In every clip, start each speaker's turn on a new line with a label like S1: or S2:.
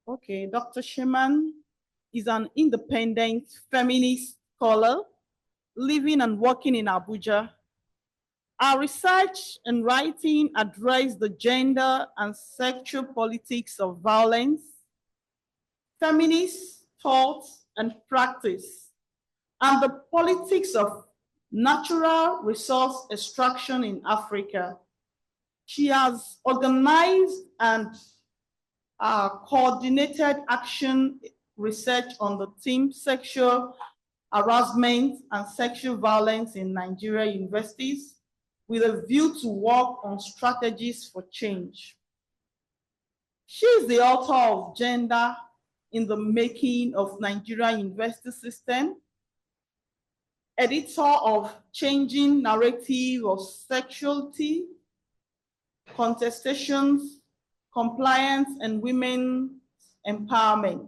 S1: Okay, Dr. Charmaine is an independent feminist scholar living and working in Abuja. Our research and writing address the gender and sexual politics of violence, feminist thought and practice, and the politics of natural resource extraction in Africa. She has organized and coordinated action research on the theme sexual harassment and sexual violence in Nigeria universities with a view to work on strategies for change. She is the author of Gender in the Making of Nigeria University System, editor of Changing Narrative of Sexuality, Contestations, Compliance, and Women's Empowerment,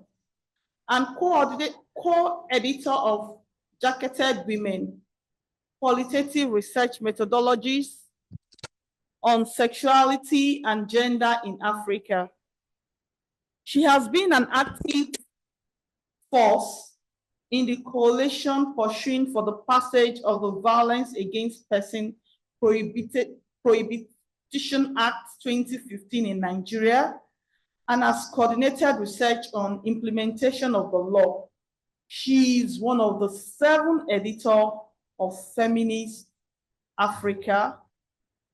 S1: and co-editor of Jacketed Women, Qualitative Research Methodologies on Sexuality and Gender in Africa. She has been an active force in the coalition pursuing for the passage of the Violence Against Persons Prohibition Act 2015 in Nigeria, and has coordinated research on implementation of the law. She is one of the 7 editors of Feminist Africa,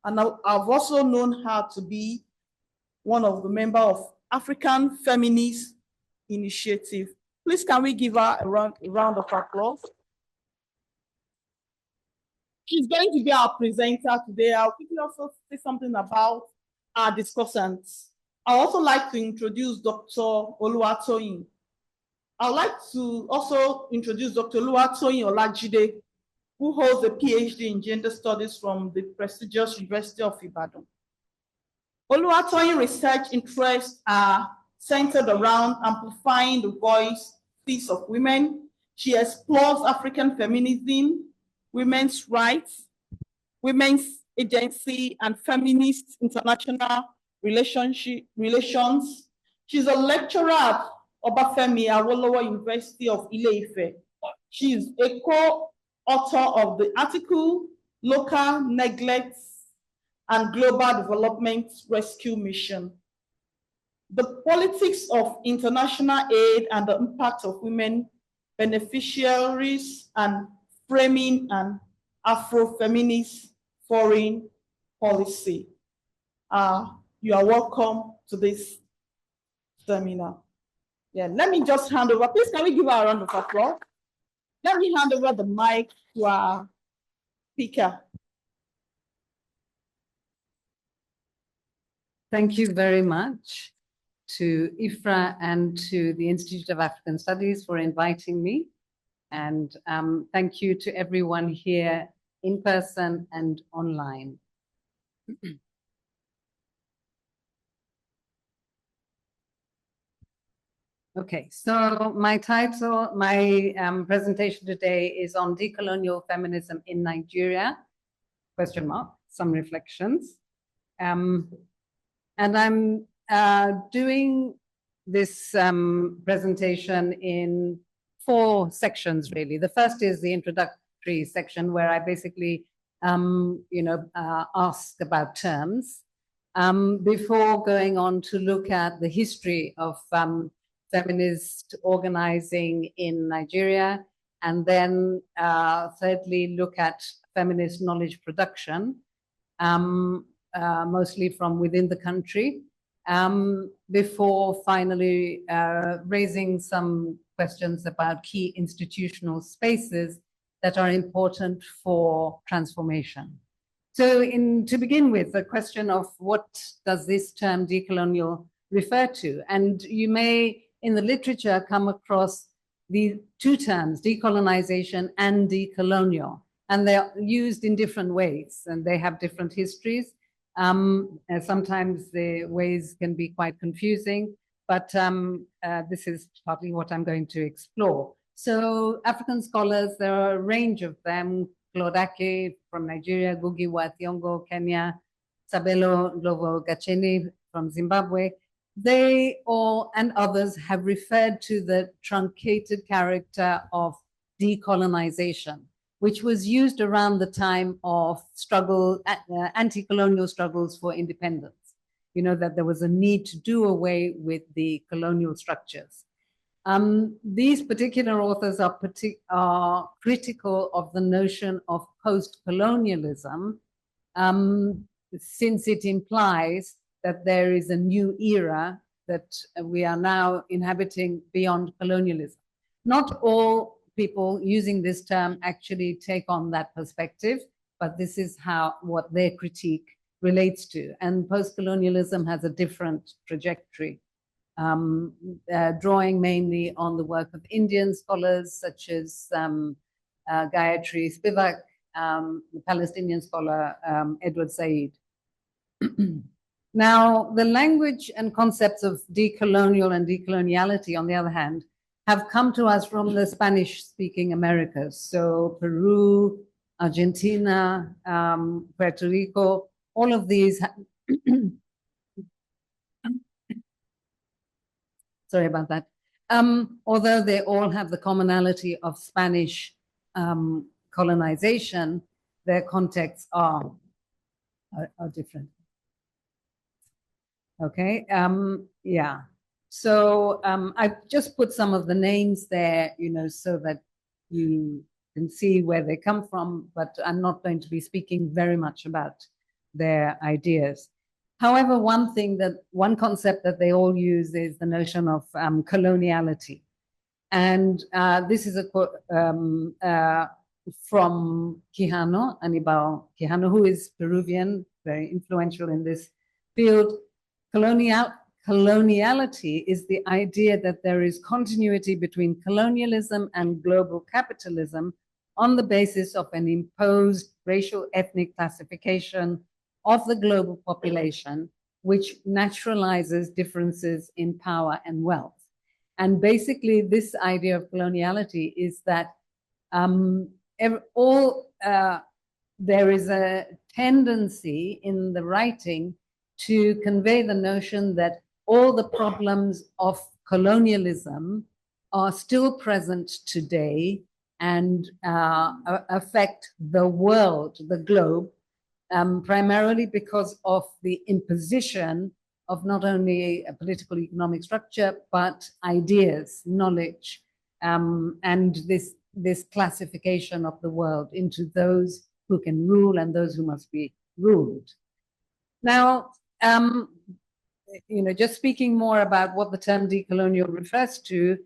S1: and I've also known her to be one of the members of African Feminist Initiative. Please, can we give her a round of applause? She's going to be our presenter today. I'll quickly also say something about our discussants. I'd also like to introduce Dr. Oluwatoyin. I'd like to also introduce Dr. Oluwatoyin Olajide, who holds a PhD in Gender Studies from the prestigious University of Ibadan. Oluwatoyin research interests are centered around amplifying the voices of women. She explores African feminism, women's rights, women's agency, and feminist international relations. She's a lecturer at Obafemi Awolowo University of Ile-Ife. She is a co-author of the article, Local Neglects and Global Development Rescue Mission. The politics of international aid and the impact of women beneficiaries and framing an Afro-feminist foreign policy. You are welcome to this seminar. Yeah, let me just hand over. Please, can we give her a round of applause? Let me hand over the mic to our speaker.
S2: Thank you very much to IFRA and to the Institute of African Studies for inviting me. And thank you to everyone here in person and online. Okay, so my title, my presentation today is on decolonial feminism in Nigeria, ? Some reflections. And I'm doing this presentation in 4 sections, really. The first is the introductory section, where I basically, ask about terms before going on to look at the history of feminist organizing in Nigeria, and then thirdly, look at feminist knowledge production, mostly from within the country, before finally raising some questions about key institutional spaces that are important for transformation. So to begin with, the question of what does this term decolonial refer to? And you may, in the literature, come across the 2 terms, decolonization and decolonial, and they're used in different ways, and they have different histories. Sometimes the ways can be quite confusing, but this is partly what I'm going to explore. So African scholars, there are a range of them: Claude Ake from Nigeria, Ngugi wa Thiong'o, Kenya, Sabelo Ndlovu Gacheni from Zimbabwe, they all and others have referred to the truncated character of decolonization, which was used around the time of anti-colonial struggles for independence. You know, that there was a need to do away with the colonial structures. These particular authors are critical of the notion of post-colonialism, since it implies that there is a new era that we are now inhabiting beyond colonialism. Not all people using this term actually take on that perspective, but this is what their critique relates to. And post-colonialism has a different trajectory, drawing mainly on the work of Indian scholars such as Gayatri Spivak, the Palestinian scholar Edward Said. Now, the language and concepts of decolonial and decoloniality, on the other hand, have come to us from the Spanish-speaking Americas. So Peru, Argentina, Puerto Rico, all of these. Sorry about that. Although they all have the commonality of Spanish colonization, their contexts are different. Okay, yeah. So I've just put some of the names there, you know, so that you can see where they come from, but I'm not going to be speaking very much about their ideas. However, one concept that they all use is the notion of coloniality. And this is from Quijano, Anibal Quijano, who is Peruvian, very influential in this field. Coloniality is the idea that there is continuity between colonialism and global capitalism on the basis of an imposed racial ethnic classification of the global population, which naturalizes differences in power and wealth. And basically, this idea of coloniality is that there is a tendency in the writing to convey the notion that all the problems of colonialism are still present today and affect the world, the globe, primarily because of the imposition of not only a political economic structure, but ideas, knowledge, and this classification of the world into those who can rule and those who must be ruled. Now, you know, just speaking more about what the term decolonial refers to,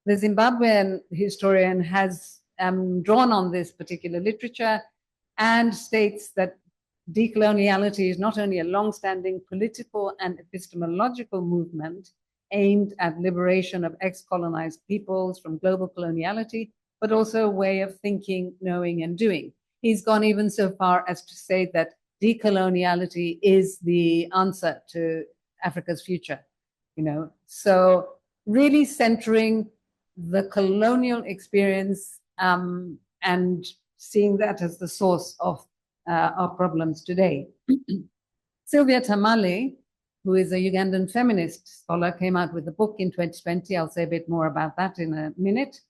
S2: the Zimbabwean historian has drawn on this particular literature and states that decoloniality is not only a long-standing political and epistemological movement aimed at liberation of ex-colonized peoples from global coloniality, but also a way of thinking, knowing, and doing. He's gone even so far as to say that decoloniality is the answer to Africa's future, you know. So really centering the colonial experience and seeing that as the source of our problems today. Sylvia Tamale, who is a Ugandan feminist scholar, came out with a book in 2020. I'll say a bit more about that in a minute.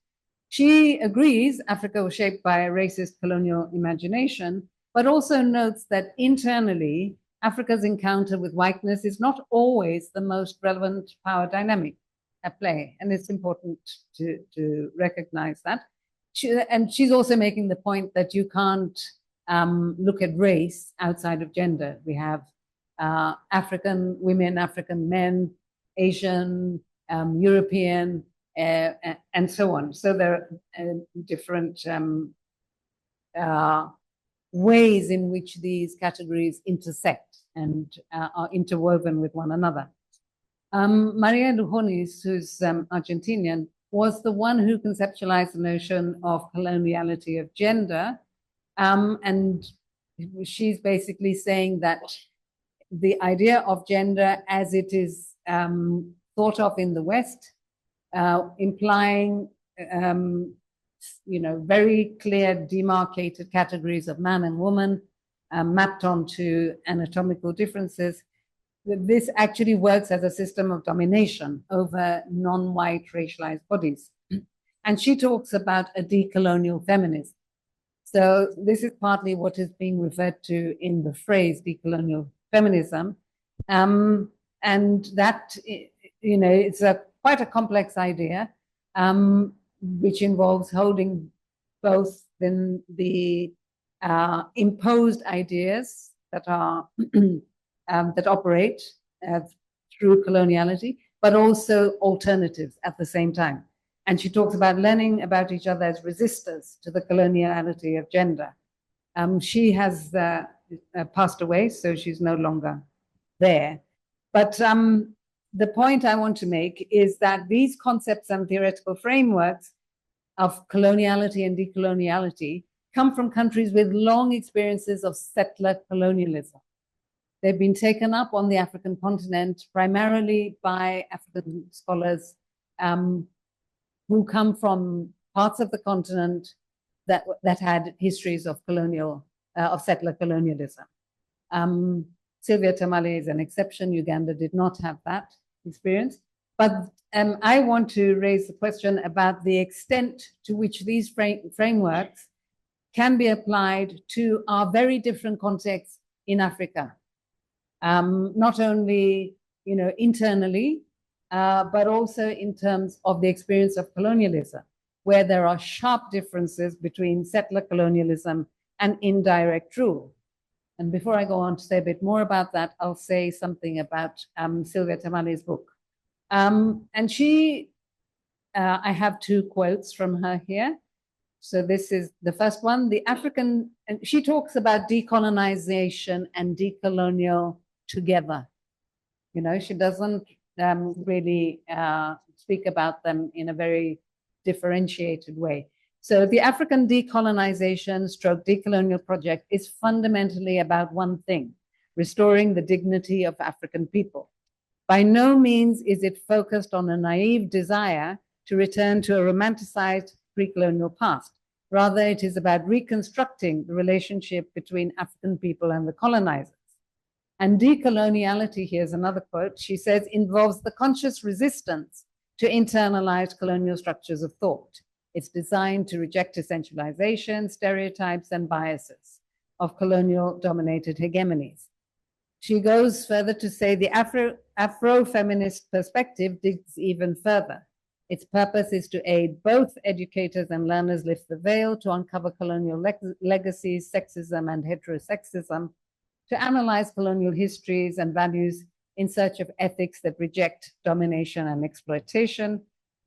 S2: She agrees Africa was shaped by a racist colonial imagination, but also notes that internally, Africa's encounter with whiteness is not always the most relevant power dynamic at play. And it's important to recognize that. And she's also making the point that you can't look at race outside of gender. We have African women, African men, Asian, European, and so on. So there are different ways in which these categories intersect and are interwoven with one another. Maria Lujonis, who's Argentinian, was the one who conceptualized the notion of coloniality of gender. And she's basically saying that the idea of gender as it is thought of in the West, implying you know, very clear demarcated categories of man and woman mapped onto anatomical differences, this actually works as a system of domination over non-white racialized bodies. And she talks about a decolonial feminism. So this is partly what is being referred to in the phrase decolonial feminism. And that, you know, it's quite a complex idea, which involves holding both the imposed ideas that are that operate through coloniality, but also alternatives at the same time. And she talks about learning about each other as resistors to the coloniality of gender. She has passed away, so she's no longer there. But the point I want to make is that these concepts and theoretical frameworks of coloniality and decoloniality come from countries with long experiences of settler colonialism. They've been taken up on the African continent primarily by African scholars who come from parts of the continent that had histories of settler colonialism. Sylvia Tamale is an exception. Uganda did not have that experience. But I want to raise the question about the extent to which these frameworks can be applied to our very different contexts in Africa. Not only, you know, internally, but also in terms of the experience of colonialism, where there are sharp differences between settler colonialism and indirect rule. And before I go on to say a bit more about that, I'll say something about Sylvia Tamale's book. And she, I have two quotes from her here. So this is the first one, and she talks about decolonization and decolonial together. You know, she doesn't really speak about them in a very differentiated way. So the African decolonization / decolonial project is fundamentally about one thing: restoring the dignity of African people. By no means is it focused on a naive desire to return to a romanticized pre-colonial past. Rather, it is about reconstructing the relationship between African people and the colonizers. And decoloniality, here's another quote, she says, involves the conscious resistance to internalized colonial structures of thought. It's designed to reject essentialization, stereotypes, and biases of colonial-dominated hegemonies. She goes further to say the Afro-feminist perspective digs even further. Its purpose is to aid both educators and learners lift the veil to uncover colonial legacies, sexism, and heterosexism, to analyze colonial histories and values in search of ethics that reject domination and exploitation,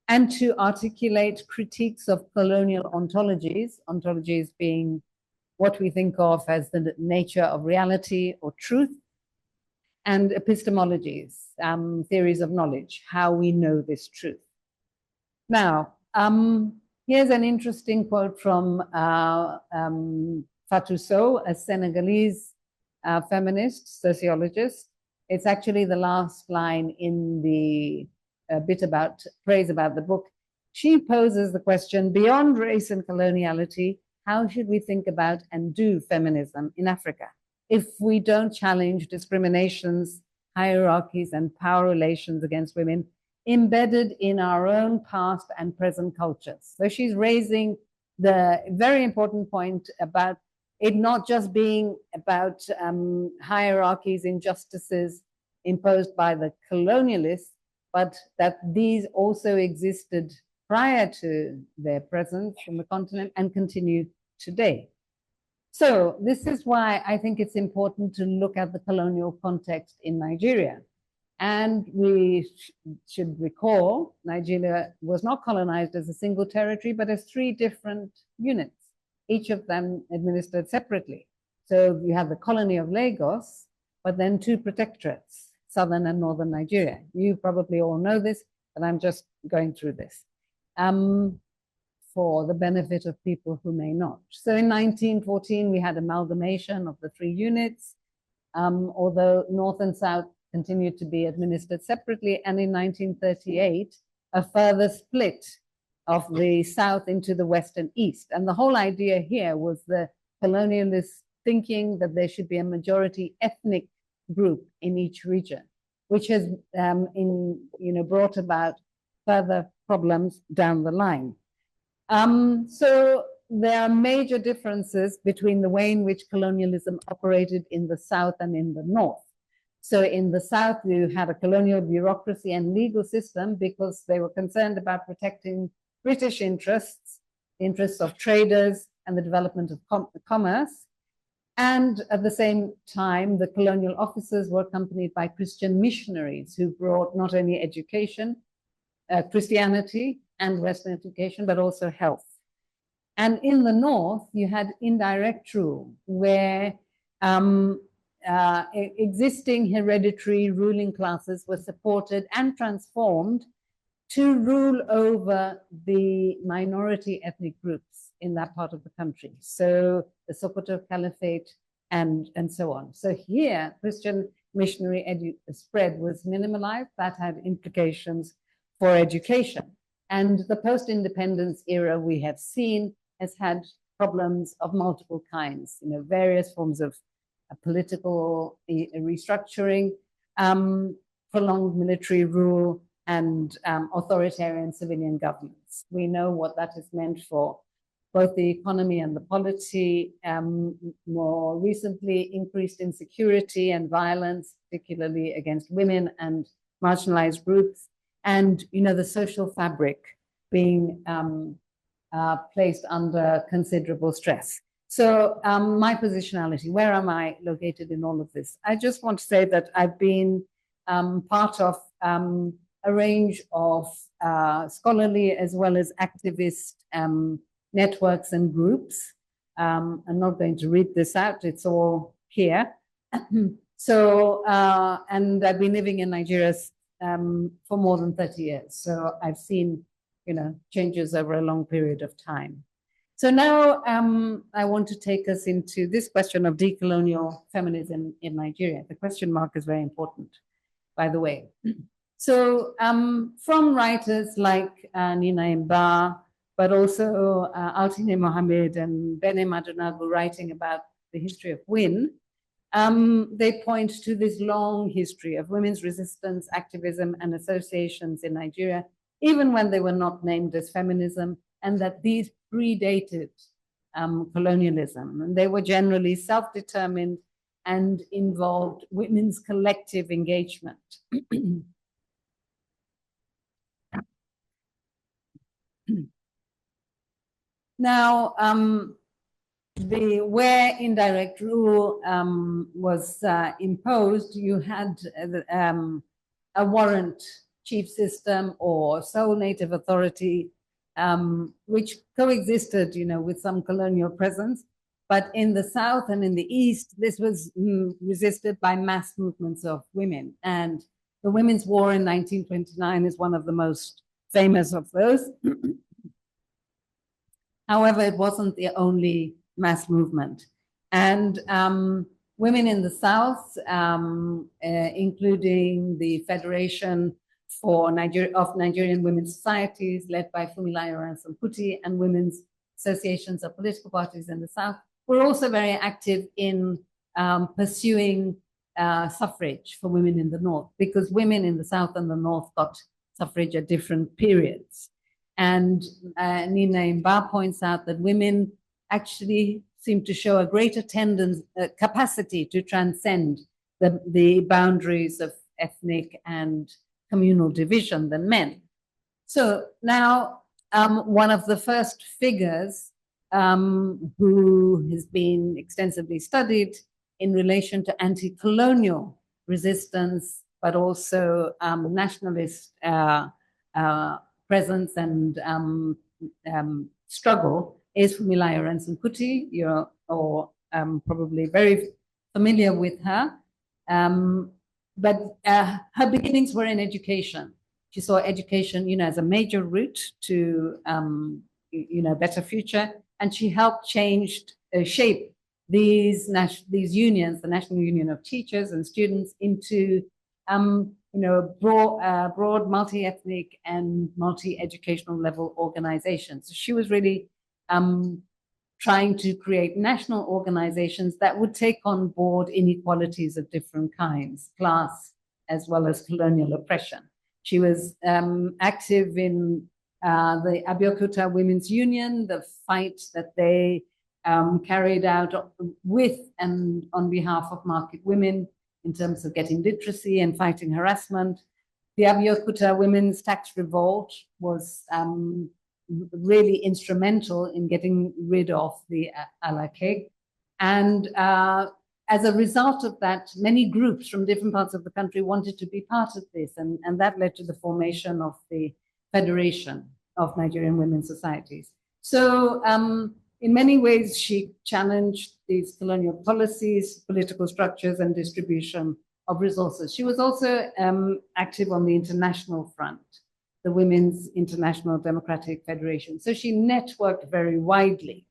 S2: and to articulate critiques of colonial ontologies being what we think of as the nature of reality or truth, and epistemologies, theories of knowledge, how we know this truth. Now, here's an interesting quote from Fatou Sow, a Senegalese feminist sociologist. It's actually the last line in the bit about praise about the book. She poses the question, beyond race and coloniality, how should we think about and do feminism in Africa if we don't challenge discriminations, hierarchies, and power relations against women embedded in our own past and present cultures? So she's raising the very important point about it not just being about hierarchies, injustices imposed by the colonialists, but that these also existed prior to their presence on the continent and continue today. So this is why I think it's important to look at the colonial context in Nigeria. And we should recall Nigeria was not colonized as a single territory, but as 3 different units, each of them administered separately. So you have the colony of Lagos, but then 2 protectorates, southern and northern Nigeria. You probably all know this, but I'm just going through this for the benefit of people who may not. So in 1914, we had amalgamation of the 3 units, although north and south continued to be administered separately. And in 1938, a further split of the south into the west and east. And the whole idea here was the colonialist thinking that there should be a majority ethnic group in each region, which has brought about further problems down the line. So there are major differences between the way in which colonialism operated in the South and in the North. So in the South, you had a colonial bureaucracy and legal system because they were concerned about protecting British interests, the interests of traders, and the development of commerce. And at the same time, the colonial officers were accompanied by Christian missionaries who brought not only education, Christianity and Western education, but also health. And in the North, you had indirect rule, where existing hereditary ruling classes were supported and transformed to rule over the minority ethnic groups in that part of the country. So the Sokoto Caliphate and so on. So here, Christian missionary spread was minimalized. That had implications for education. And the post-independence era we have seen has had problems of multiple kinds, various forms of political restructuring, prolonged military rule, and authoritarian civilian governments. We know what that has meant for both the economy and the polity. More recently, increased insecurity and violence, particularly against women and marginalized groups, and the social fabric being placed under considerable stress. So my positionality, where am I located in all of this? I just want to say that I've been part of a range of scholarly as well as activist networks and groups. I'm not going to read this out, it's all here. So, and I've been living in Nigeria for more than 30 years. So I've seen, changes over a long period of time. So now I want to take us into this question of decolonial feminism in Nigeria. The question mark is very important, by the way. So from writers like Nina Mba, but also Altine Mohammed and Bene Madunagu writing about the history of WIN, they point to this long history of women's resistance, activism, and associations in Nigeria, even when they were not named as feminism, and that these predated colonialism. And they were generally self-determined and involved women's collective engagement. Now, where indirect rule was imposed, you had a warrant chief system or sole native authority, which coexisted, with some colonial presence. But in the South and in the East, this was resisted by mass movements of women. And the Women's War in 1929 is one of the most famous of those. However, it wasn't the only mass movement. And women in the South, including the Federation of Nigerian Women's Societies, led by Fumilayo Ransome-Kuti, and women's associations of political parties in the South, were also very active in pursuing suffrage for women in the North, because women in the South and the North got suffrage at different periods. And Nina Mba points out that women actually seem to show a greater capacity to transcend the boundaries of ethnic and communal division than men. So now one of the first figures who has been extensively studied in relation to anti-colonial resistance, but also nationalist presence and struggle is Fumilayo Ransome-Kuti. You're all probably very familiar with her. But her beginnings were in education. She saw education, as a major route to, better future. And she helped shape these unions, the National Union of Teachers and Students, into, broad multi-ethnic and multi-educational level organizations. So she was really trying to create national organizations that would take on board inequalities of different kinds, class as well as colonial oppression. She was active in the Abeokuta Women's Union, the fight that they carried out with and on behalf of market women in terms of getting literacy and fighting harassment. The Abeokuta Women's Tax Revolt was really instrumental in getting rid of the Alake. And as a result of that, many groups from different parts of the country wanted to be part of this. And that led to the formation of the Federation of Nigerian Women's Societies. So in many ways, she challenged these colonial policies, political structures, and distribution of resources. She was also active on the international front, the Women's International Democratic Federation. So she networked very widely.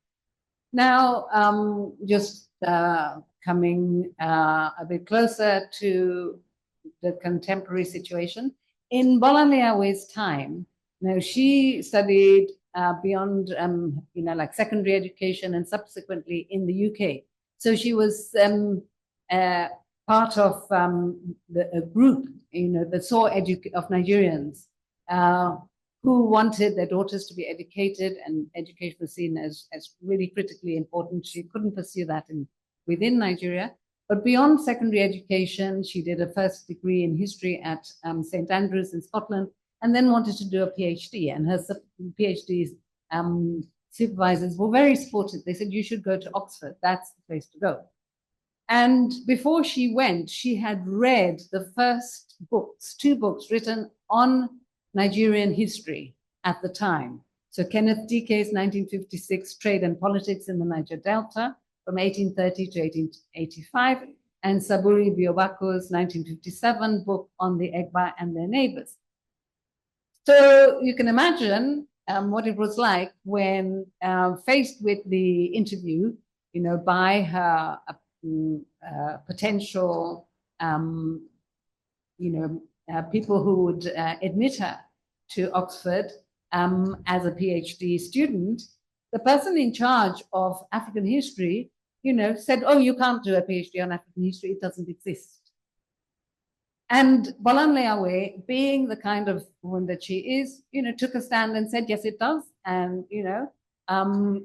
S2: Now, just coming a bit closer to the contemporary situation, in Bolanle Awe's time, now she studied beyond, like secondary education and subsequently in the UK. So she was part of a group, that saw of Nigerians who wanted their daughters to be educated, and education was seen as really critically important. She couldn't pursue that within Nigeria. But beyond secondary education, she did a first degree in history at St. Andrews in Scotland, and then wanted to do a PhD. And her PhD supervisors were very supportive. They said, you should go to Oxford. That's the place to go. And before she went, she had read the first books, 2 books written on Nigerian history at the time. So Kenneth Dike's 1956 Trade and Politics in the Niger Delta from 1830 to 1885, and Saburi Biobako's 1957 book on the Egba and their neighbors. So you can imagine what it was like when faced with the interview, by her potential, people who would admit her to Oxford as a PhD student. The person in charge of African history, said, oh, you can't do a PhD on African history, it doesn't exist. And Bolanle Awe, being the kind of woman that she is, took a stand and said, yes, it does. And,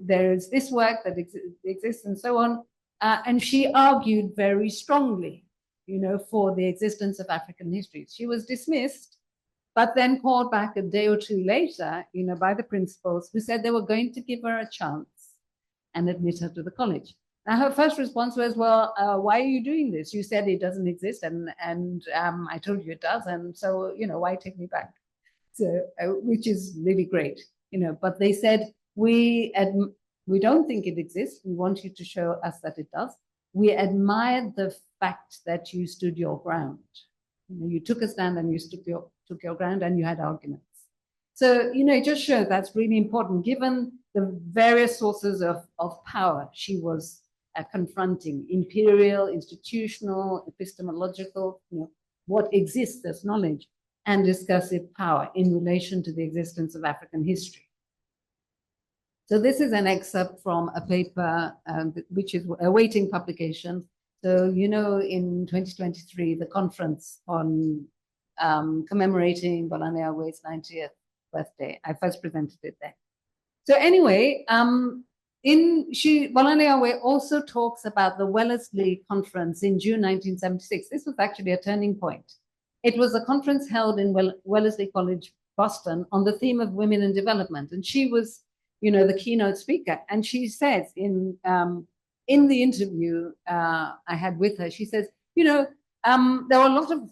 S2: there is this work that exists and so on. And she argued very strongly, for the existence of African history. She was dismissed, but then called back a day or 2 later, by the principals, who said they were going to give her a chance and admit her to the college. Now, her first response was, well, why are you doing this? You said it doesn't exist, and I told you it does, and so, why take me back? So, which is really great, but they said, we don't think it exists. We want you to show us that it does. We admired the fact that you stood your ground. You took a stand and you took your ground, and you had arguments. So, it just shows that's really important, given the various sources of power she was confronting: imperial, institutional, epistemological, what exists as knowledge, and discursive power in relation to the existence of African history. So this is an excerpt from a paper which is awaiting publication. So, in 2023, the conference on commemorating Bolanle Awe's 90th birthday, I first presented it there. So anyway, Bolanle Awe also talks about the Wellesley Conference in June 1976. This was actually a turning point. It was a conference held in Wellesley College, Boston, on the theme of women in development. And she was, the keynote speaker. And she says in the interview I had with her, she says, there were a lot of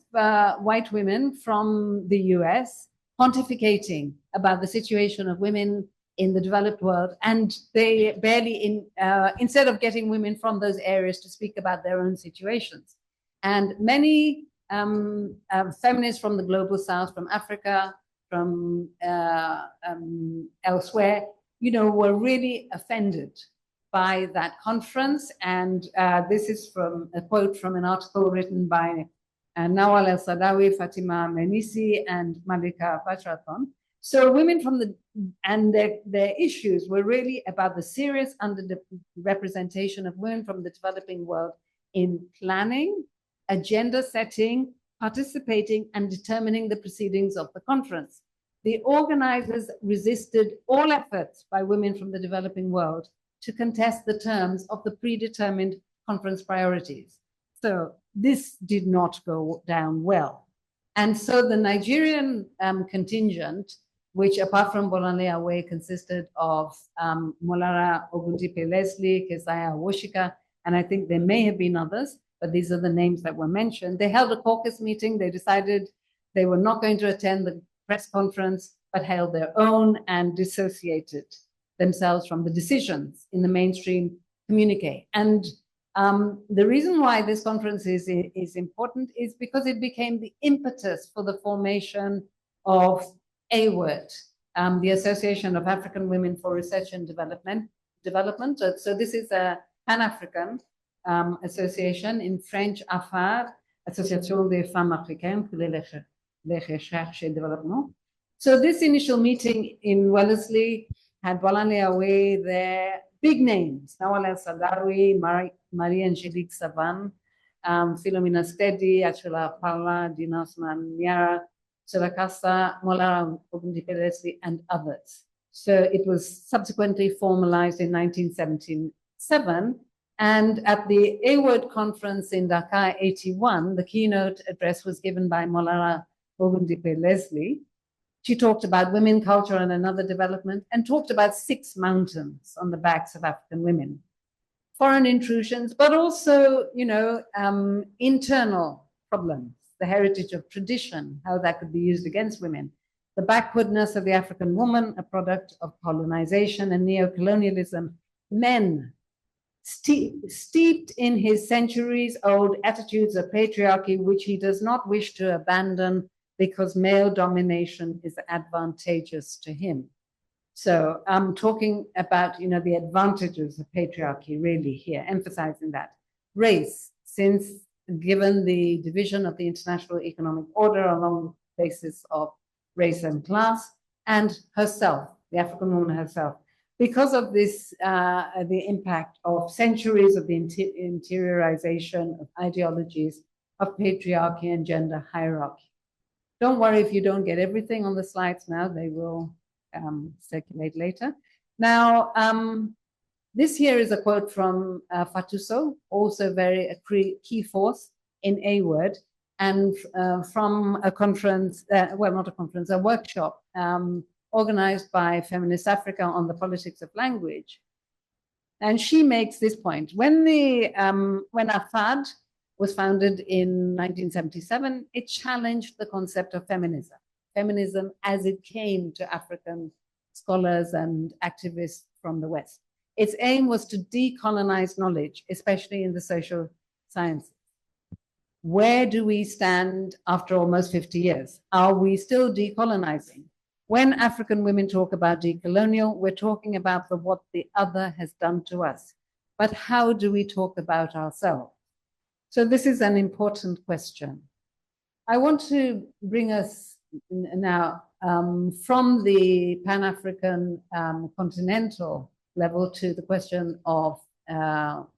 S2: white women from the US pontificating about the situation of women in the developed world, and they barely, instead of getting women from those areas to speak about their own situations. And many feminists from the global south, from Africa, from elsewhere, were really offended by that conference. And this is from a quote from an article written by Nawal El Sadawi, Fatima Menisi, and Malika Bachraton. So women from the, and their issues were really about the serious underrepresentation of women from the developing world in planning, agenda setting, participating, and determining the proceedings of the conference. The organizers resisted all efforts by women from the developing world to contest the terms of the predetermined conference priorities. So this did not go down well. And so the Nigerian contingent, which apart from Bolanle Awe consisted of Molara Ogundipe Leslie, Keziah Woshika, and I think there may have been others, but these are the names that were mentioned. They held a caucus meeting. They decided they were not going to attend the press conference, but held their own and dissociated themselves from the decisions in the mainstream communique. And the reason why this conference is important is because it became the impetus for the formation of AWORD, the Association of African Women for Research and Development. So this is a Pan-African association, in French, AFAR, Association des Femmes Africaines pour les Recherches et Développement. So this initial meeting in Wellesley had Bolanle Awe there, big names, Nawal El-Sadawi, Marie-Angelique Savan, Philomena Steady, Achula Pala, Dina Osman Miara, Surakasa, Molara Ogundipe Leslie, and others. So it was subsequently formalized in 1977. And at the AWORD conference in Dakar 81, the keynote address was given by Molara Ogundipe Leslie. She talked about women, culture, and another development, and talked about 6 mountains on the backs of African women. Foreign intrusions, but also, internal problems, the heritage of tradition, how that could be used against women, the backwardness of the African woman, a product of colonization and neocolonialism, men steeped in his centuries-old attitudes of patriarchy, which he does not wish to abandon because male domination is advantageous to him. So I'm talking about, the advantages of patriarchy really here, emphasizing that. Race, since given the division of the international economic order along the basis of race and class, and herself, the African woman herself. Because of this, the impact of centuries of the interiorization of ideologies of patriarchy and gender hierarchy. Don't worry if you don't get everything on the slides now, they will circulate later. Now, this here is a quote from Fatuso, also a key force in AWORD, and from a conference, well, not a conference, a workshop organized by Feminist Africa on the politics of language. And she makes this point. When AFAD was founded in 1977, it challenged the concept of feminism as it came to African scholars and activists from the West. Its aim was to decolonize knowledge, especially in the social sciences. Where do we stand after almost 50 years? Are we still decolonizing? When African women talk about decolonial, we're talking about what the other has done to us. But how do we talk about ourselves? So this is an important question. I want to bring us now from the Pan-African continental level to the question of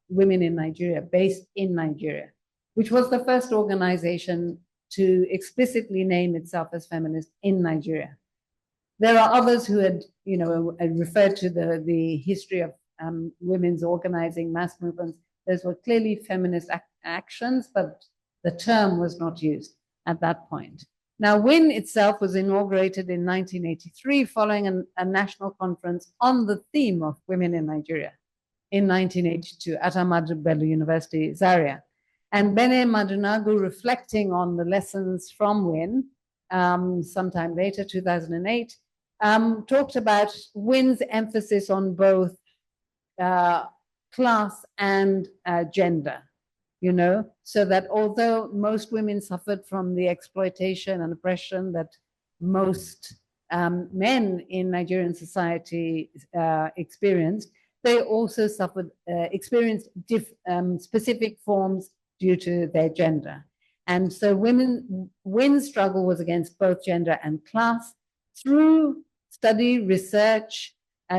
S2: women in Nigeria, based in Nigeria, which was the first organization to explicitly name itself as feminist in Nigeria. There are others who had, referred to the history of women's organizing, mass movements. Those were clearly feminist actions, but the term was not used at that point. Now, WIN itself was inaugurated in 1983 following a national conference on the theme of women in Nigeria in 1982 at Ahmadu Bello University, Zaria. And Bene Madunagu, reflecting on the lessons from WIN, sometime later, 2008, talked about WIN's emphasis on both class and gender, so that although most women suffered from the exploitation and oppression that most men in Nigerian society experienced, they also experienced specific forms due to their gender. And so WIN's struggle was against both gender and class, through study, research,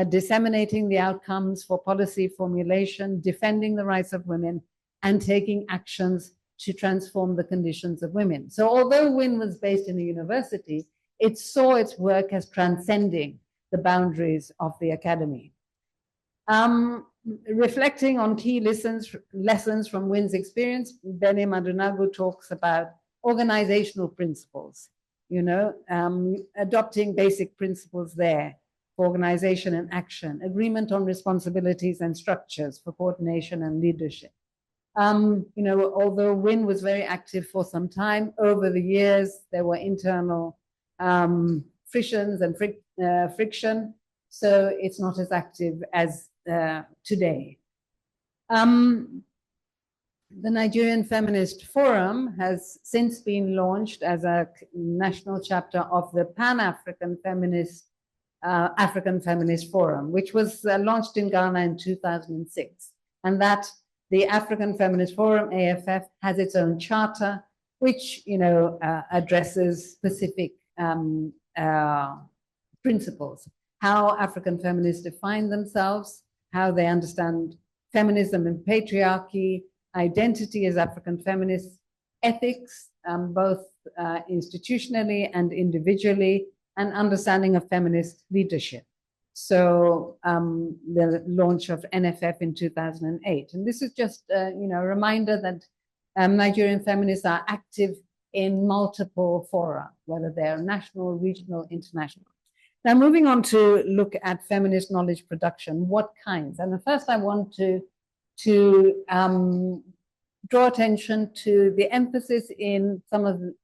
S2: disseminating the outcomes for policy formulation, defending the rights of women, and taking actions to transform the conditions of women. So although WIN was based in a university, it saw its work as transcending the boundaries of the academy. Reflecting on key lessons from WIN's experience, Bene Madunagu talks about organizational principles, adopting basic principles there for organization and action, agreement on responsibilities and structures for coordination and leadership. Although WIN was very active for some time, over the years, there were internal frictions and friction, so it's not as active as today. The Nigerian Feminist Forum has since been launched as a national chapter of the Pan-African Feminist African Feminist Forum, which was launched in Ghana in 2006. And that the African Feminist Forum, AFF, has its own charter, which addresses specific principles, how African feminists define themselves, how they understand feminism and patriarchy, identity as African feminists, ethics, both institutionally and individually, and understanding of feminist leadership. So the launch of NFF in 2008. And this is just a reminder that Nigerian feminists are active in multiple fora, whether they're national, regional, international. Now, moving on to look at feminist knowledge production, what kinds? And first I want to draw attention to the emphasis in some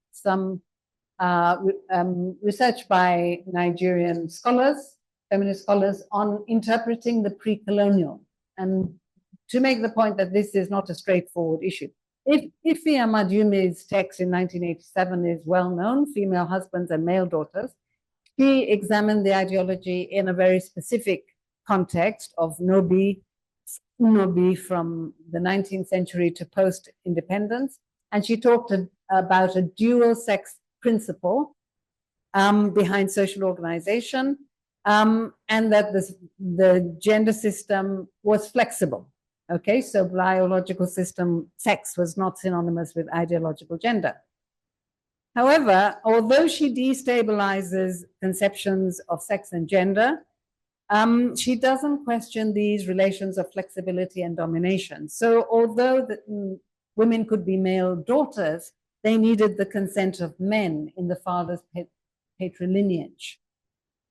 S2: research by Nigerian scholars, feminist scholars, on interpreting the pre-colonial, and to make the point that this is not a straightforward issue. If Ife Amadume's text in 1987 is well known, Female Husbands and Male Daughters, she examined the ideology in a very specific context of Nobi from the 19th century to post-independence, and she talked about a dual sex principle behind social organization, and that the gender system was flexible. Okay, so biological system sex was not synonymous with ideological gender. However, although she destabilizes conceptions of sex and gender, she doesn't question these relations of flexibility and domination. So although women could be male daughters, they needed the consent of men in the father's patrilineage.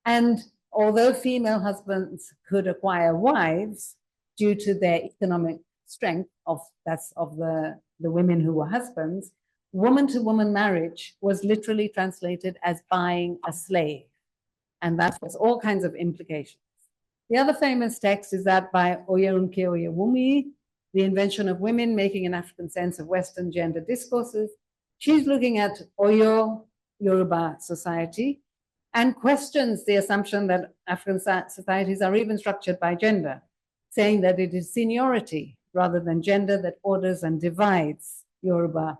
S2: And although female husbands could acquire wives due to their economic strength of the women who were husbands, woman-to-woman marriage was literally translated as buying a slave. And that has all kinds of implications. The other famous text is that by Oyerunke Oyewumi, The Invention of Women, Making an African Sense of Western Gender Discourses. She's looking at Oyo Yoruba society and questions the assumption that African societies are even structured by gender, saying that it is seniority rather than gender that orders and divides Oyo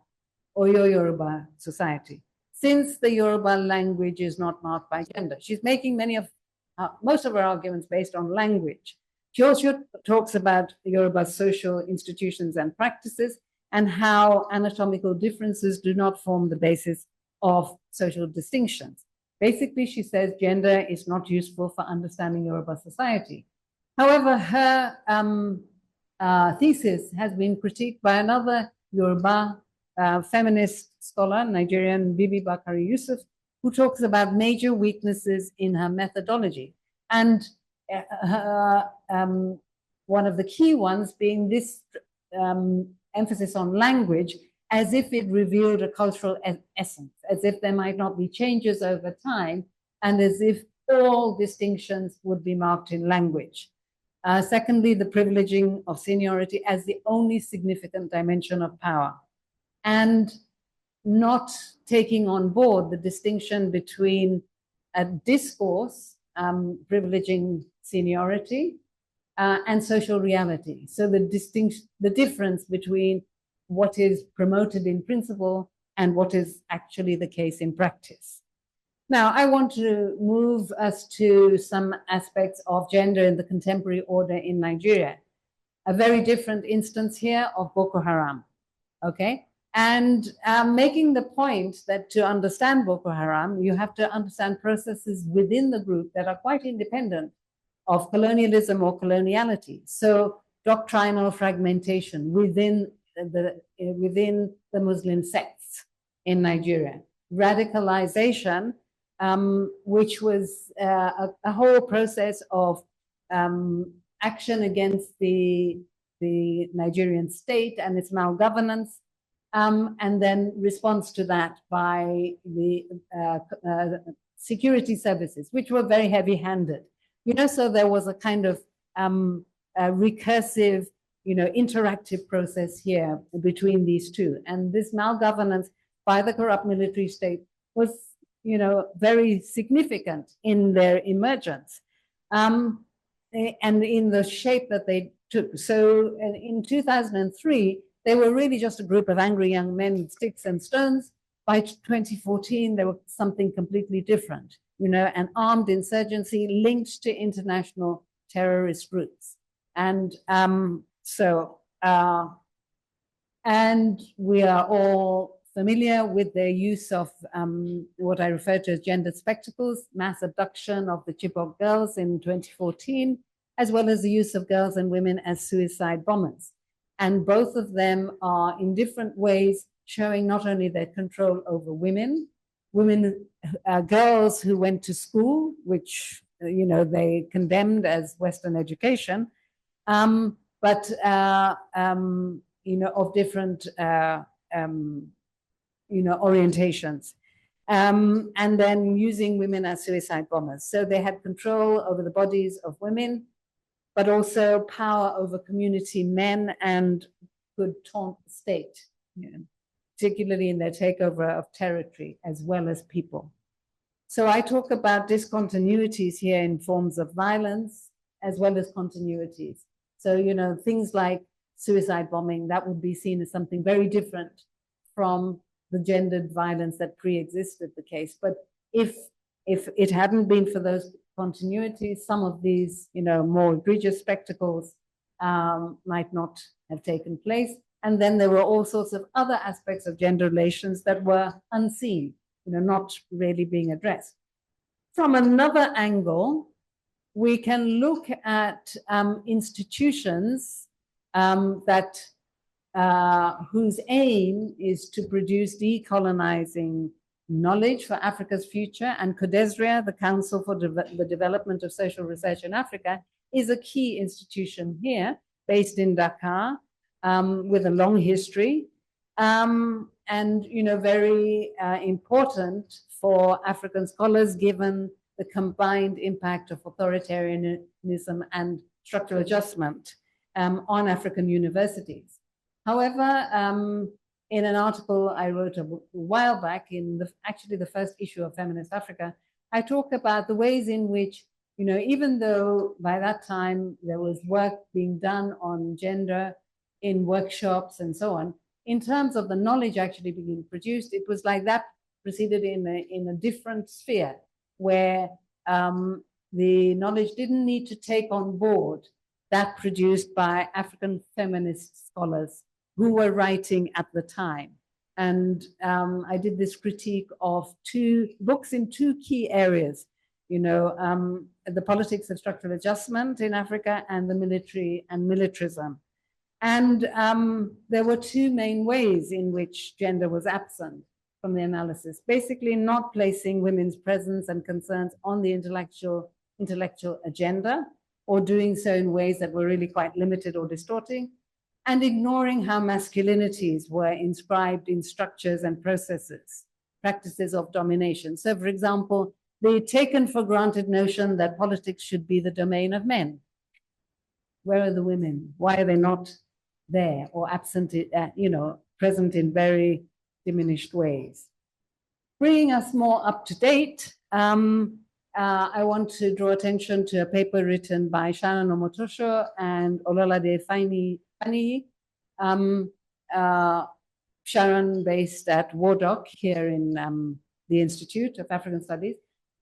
S2: Yoruba society, since the Yoruba language is not marked by gender. She's making most of her arguments based on language. She also talks about Yoruba's social institutions and practices and how anatomical differences do not form the basis of social distinctions. Basically, she says gender is not useful for understanding Yoruba society. However, her thesis has been critiqued by another Yoruba feminist scholar, Nigerian Bibi Bakari Yusuf, who talks about major weaknesses in her methodology. And one of the key ones being this emphasis on language as if it revealed a cultural essence, as if there might not be changes over time, and as if all distinctions would be marked in language. Secondly, the privileging of seniority as the only significant dimension of power, and not taking on board the distinction between a discourse privileging seniority and social reality. So the difference between what is promoted in principle and what is actually the case in practice. Now, I want to move us to some aspects of gender in the contemporary order in Nigeria. A very different instance here of Boko Haram, okay? And making the point that to understand Boko Haram, you have to understand processes within the group that are quite independent of colonialism or coloniality. So doctrinal fragmentation within the Muslim sects in Nigeria, radicalization, which was a whole process of action against the Nigerian state and its malgovernance, and then response to that by the security services, which were very heavy-handed. You know, so there was a kind of a recursive, you know, interactive process here between these two. And this malgovernance by the corrupt military state was, you know, very significant in their emergence and in the shape that they took. So in 2003, they were really just a group of angry young men with sticks and stones. By 2014, they were something completely different, you know, an armed insurgency linked to international terrorist groups. And and we are all familiar with their use of what I refer to as gender spectacles, mass abduction of the Chibok girls in 2014, as well as the use of girls and women as suicide bombers. And both of them are in different ways showing not only their control over women, girls who went to school, which, you know, they condemned as Western education, but, you know, of different, you know, orientations. And then using women as suicide bombers. So they had control over the bodies of women, but also power over community men and could taunt the state, you know, particularly in their takeover of territory as well as people. So I talk about discontinuities here in forms of violence as well as continuities. So, you know, things like suicide bombing, that would be seen as something very different from the gendered violence that pre-existed the case. But if it hadn't been for those continuities, some of these, you know, more egregious spectacles might not have taken place. And then there were all sorts of other aspects of gender relations that were unseen, you know, not really being addressed. From another angle, we can look at institutions that whose aim is to produce decolonizing knowledge for Africa's future, and CODESRIA, the Council for the Development of Social Research in Africa, is a key institution here, based in Dakar, with a long history, and, you know, very important for African scholars, given the combined impact of authoritarianism and structural adjustment on African universities. However, in an article I wrote a while back, in actually the first issue of Feminist Africa, I talk about the ways in which, you know, even though by that time there was work being done on gender in workshops and so on, in terms of the knowledge actually being produced, it was like that proceeded in a different sphere, where the knowledge didn't need to take on board that produced by African feminist scholars who were writing at the time. And I did this critique of 2 books in 2 key areas, you know, the politics of structural adjustment in Africa and the military and militarism. And there were 2 main ways in which gender was absent from the analysis, basically not placing women's presence and concerns on the intellectual agenda, or doing so in ways that were really quite limited or distorting, and ignoring how masculinities were inscribed in structures and processes, practices of domination. So, for example, the taken for granted notion that politics should be the domain of men. Where are the women? Why are they not there or absent, you know, present in very diminished ways? Bringing us more up to date, I want to draw attention to a paper written by Sharon Omotosho and Olajide Fani. Sharon, based at Wardock here in the Institute of African Studies.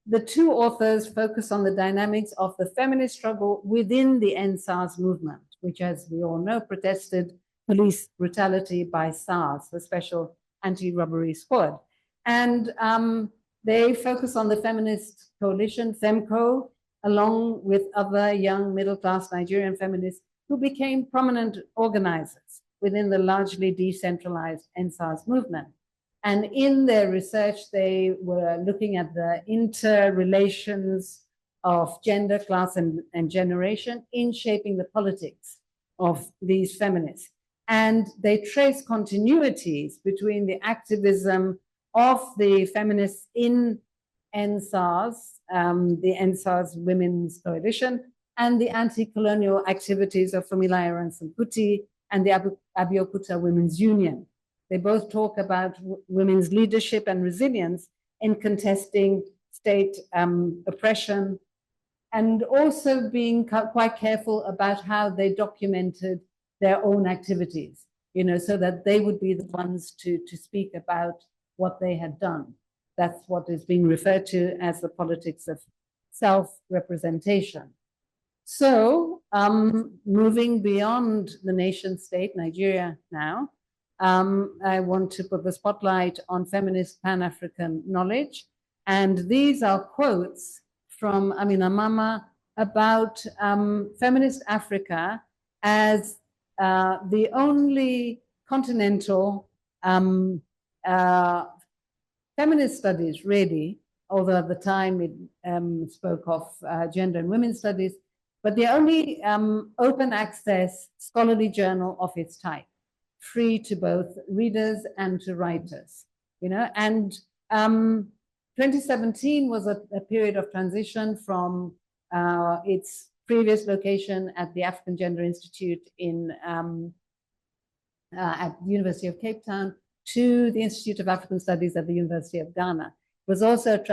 S2: The two authors focus on the dynamics of the feminist struggle within the NSARS movement, which, as we all know, protested police brutality by SARS, the Special Anti-Robbery Squad. And they focus on the Feminist Coalition, FEMCO, along with other young middle-class Nigerian feminists who became prominent organizers within the largely decentralized NSARS movement. And in their research, they were looking at the interrelations of gender, class, and generation in shaping the politics of these feminists. And they trace continuities between the activism of the feminists in NSARS, the NSARS Women's Coalition, and the anti-colonial activities of Fumilayo Ransome-Kuti and the Abeokuta Women's Union. They both talk about women's leadership and resilience in contesting state oppression, and also being quite careful about how they documented their own activities, you know, so that they would be the ones to speak about what they had done. That's what is being referred to as the politics of self-representation. So moving beyond the nation state, Nigeria now, I want to put the spotlight on feminist Pan-African knowledge. And these are quotes from Amina Mama about Feminist Africa as the only continental feminist studies, really, although at the time it spoke of gender and women's studies, but the only open access scholarly journal of its type, free to both readers and to writers, you know. And 2017 was a period of transition from its previous location at the African Gender Institute in at the University of Cape Town to the Institute of African Studies at the University of Ghana. It was also a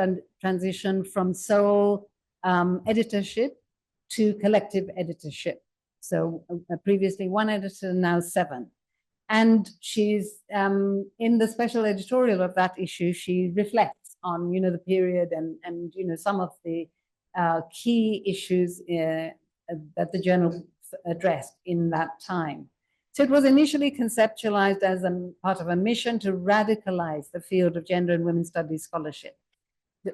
S2: transition from sole editorship to collective editorship. So previously one editor, now 7. And she's in the special editorial of that issue, she reflects on, you know, the period and you know, some of the key issues that the journal addressed in that time. So it was initially conceptualized as a part of a mission to radicalize the field of gender and women's studies scholarship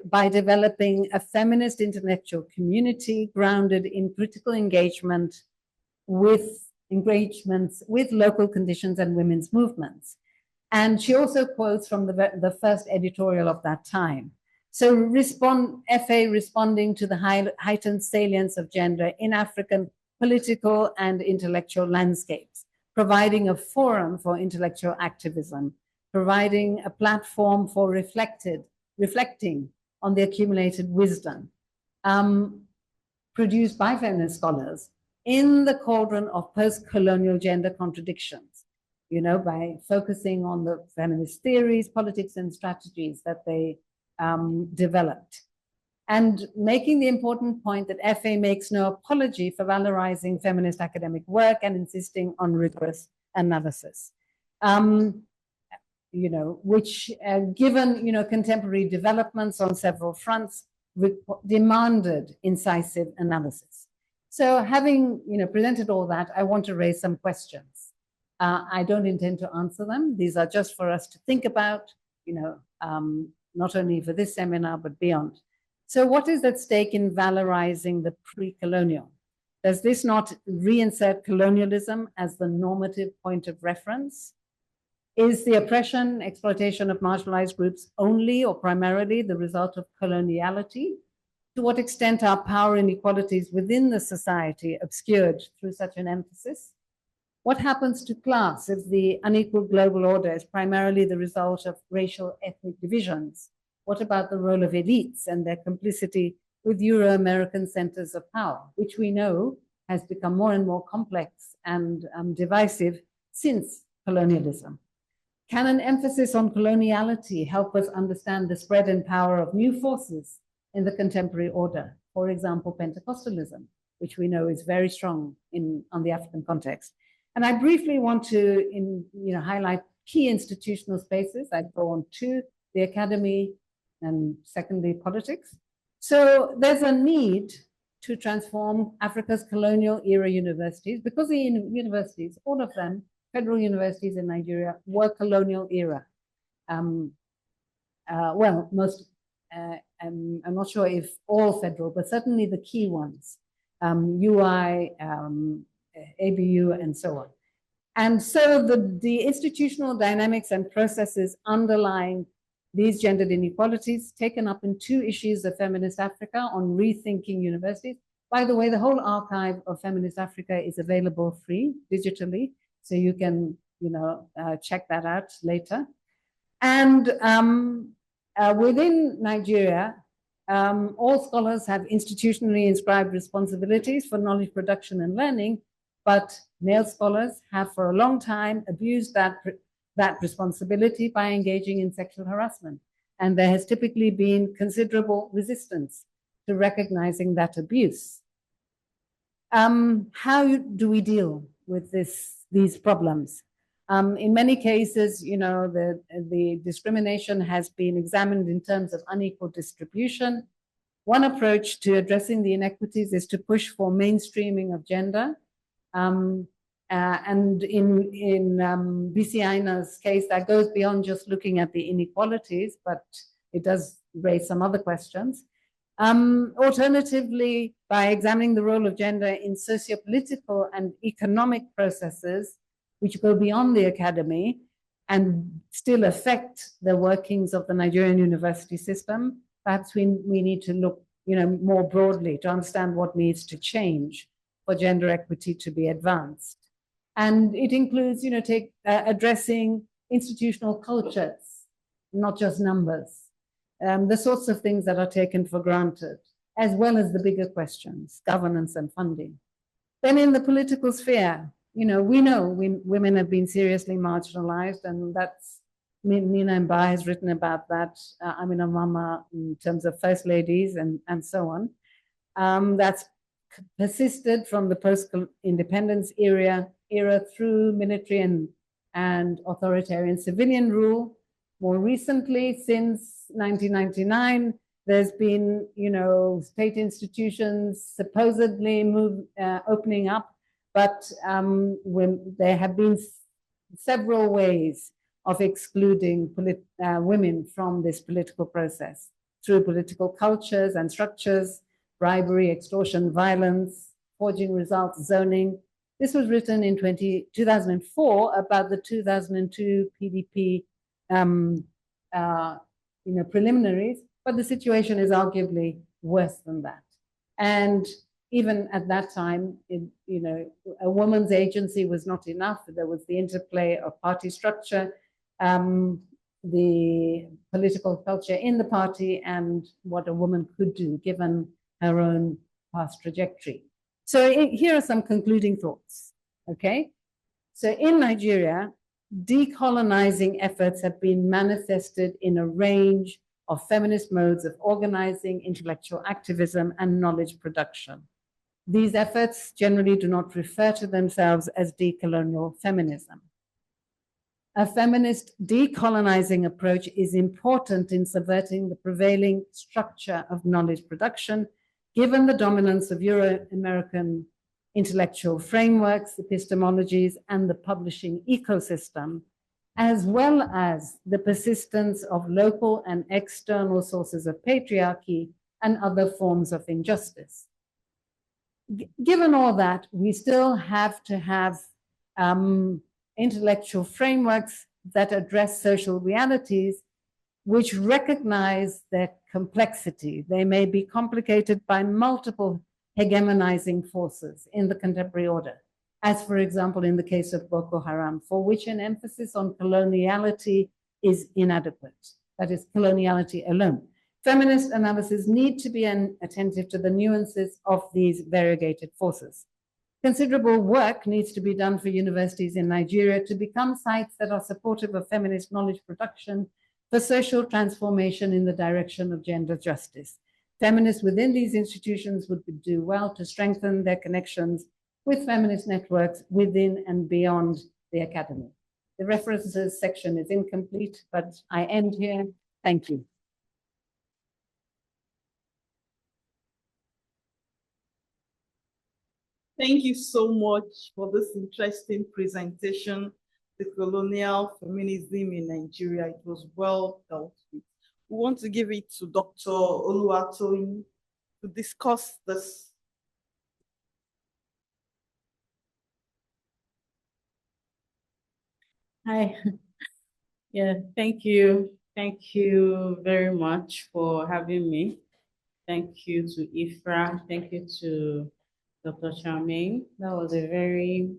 S2: by developing a feminist intellectual community grounded in critical engagements with local conditions and women's movements. And she also quotes from the first editorial of that time. So FA responding to the heightened salience of gender in African political and intellectual landscapes, providing a forum for intellectual activism, providing a platform for reflecting on the accumulated wisdom produced by feminist scholars in the cauldron of post-colonial gender contradictions, you know, by focusing on the feminist theories, politics, and strategies that they developed. And making the important point that FA makes no apology for valorizing feminist academic work and insisting on rigorous analysis. You know, which given, you know, contemporary developments on several fronts, demanded incisive analysis. So having, you know, presented all that, I want to raise some questions. I don't intend to answer them. These are just for us to think about, you know, not only for this seminar, but beyond. So what is at stake in valorizing the pre-colonial? Does this not reinsert colonialism as the normative point of reference? Is the oppression, exploitation of marginalized groups only or primarily the result of coloniality? To what extent are power inequalities within the society obscured through such an emphasis? What happens to class if the unequal global order is primarily the result of racial ethnic divisions? What about the role of elites and their complicity with Euro-American centers of power, which we know has become more and more complex and divisive since colonialism? Can an emphasis on coloniality help us understand the spread and power of new forces in the contemporary order? For example, Pentecostalism, which we know is very strong on the African context. And I briefly want to highlight key institutional spaces. I'd go on to the academy, and secondly, politics. So there's a need to transform Africa's colonial era universities, because the universities, all of them, federal universities in Nigeria, were colonial era. Well, most, I'm not sure if all federal, but certainly the key ones, UI, ABU, and so on. And so the institutional dynamics and processes underlying these gendered inequalities taken up in 2 issues of Feminist Africa on rethinking universities. By the way, the whole archive of Feminist Africa is available free digitally, so you can, check that out later. And within Nigeria, all scholars have institutionally inscribed responsibilities for knowledge production and learning, but male scholars have for a long time abused that responsibility by engaging in sexual harassment. And there has typically been considerable resistance to recognizing that abuse. How do we deal with these problems? In many cases, the discrimination has been examined in terms of unequal distribution. One approach to addressing the inequities is to push for mainstreaming of gender. And in BC Aina's case, that goes beyond just looking at the inequalities, but it does raise some other questions. Alternatively, by examining the role of gender in socio-political and economic processes, which go beyond the academy and still affect the workings of the Nigerian university system, perhaps we need to look more broadly to understand what needs to change for gender equity to be advanced. And it includes, addressing institutional cultures, not just numbers, the sorts of things that are taken for granted, as well as the bigger questions, governance and funding. Then in the political sphere, we know women have been seriously marginalized, and that's, Nina Mba has written about that, Amina Mama in terms of first ladies and so on. That's persisted from the post-independence era through military and authoritarian civilian rule. More recently, since 1999, there's been, state institutions supposedly opening up, but when there have been several ways of excluding women from this political process through political cultures and structures, bribery, extortion, violence, forging results, zoning. This was written in 2004 about the 2002 PDP preliminaries, but the situation is arguably worse than that. And even at that time, a woman's agency was not enough. There was the interplay of party structure, the political culture in the party, and what a woman could do given her own past trajectory. So here are some concluding thoughts, okay? So in Nigeria, decolonizing efforts have been manifested in a range of feminist modes of organizing, intellectual activism, and knowledge production. These efforts generally do not refer to themselves as decolonial feminism. A feminist decolonizing approach is important in subverting the prevailing structure of knowledge production, given the dominance of Euro-American intellectual frameworks, epistemologies, and the publishing ecosystem, as well as the persistence of local and external sources of patriarchy and other forms of injustice. Given all that, we still have to have intellectual frameworks that address social realities which recognize their complexity. They may be complicated by multiple hegemonizing forces in the contemporary order, as for example in the case of Boko Haram, for which an emphasis on coloniality is inadequate, that is coloniality alone. Feminist analysis need to be attentive to the nuances of these variegated forces. Considerable work needs to be done for universities in Nigeria to become sites that are supportive of feminist knowledge production for social transformation in the direction of gender justice. Feminists within these institutions would do well to strengthen their connections with feminist networks within and beyond the academy. The references section is incomplete, but I end here. Thank you.
S1: Thank you so much for this interesting presentation, the colonial feminism in Nigeria. It was well dealt with. We want to give it to Dr. Oluwatoyin to discuss this.
S3: Hi. Yeah, thank you. Thank you very much for having me. Thank you to IFRA. Thank you to Dr. Charmaine. That was a very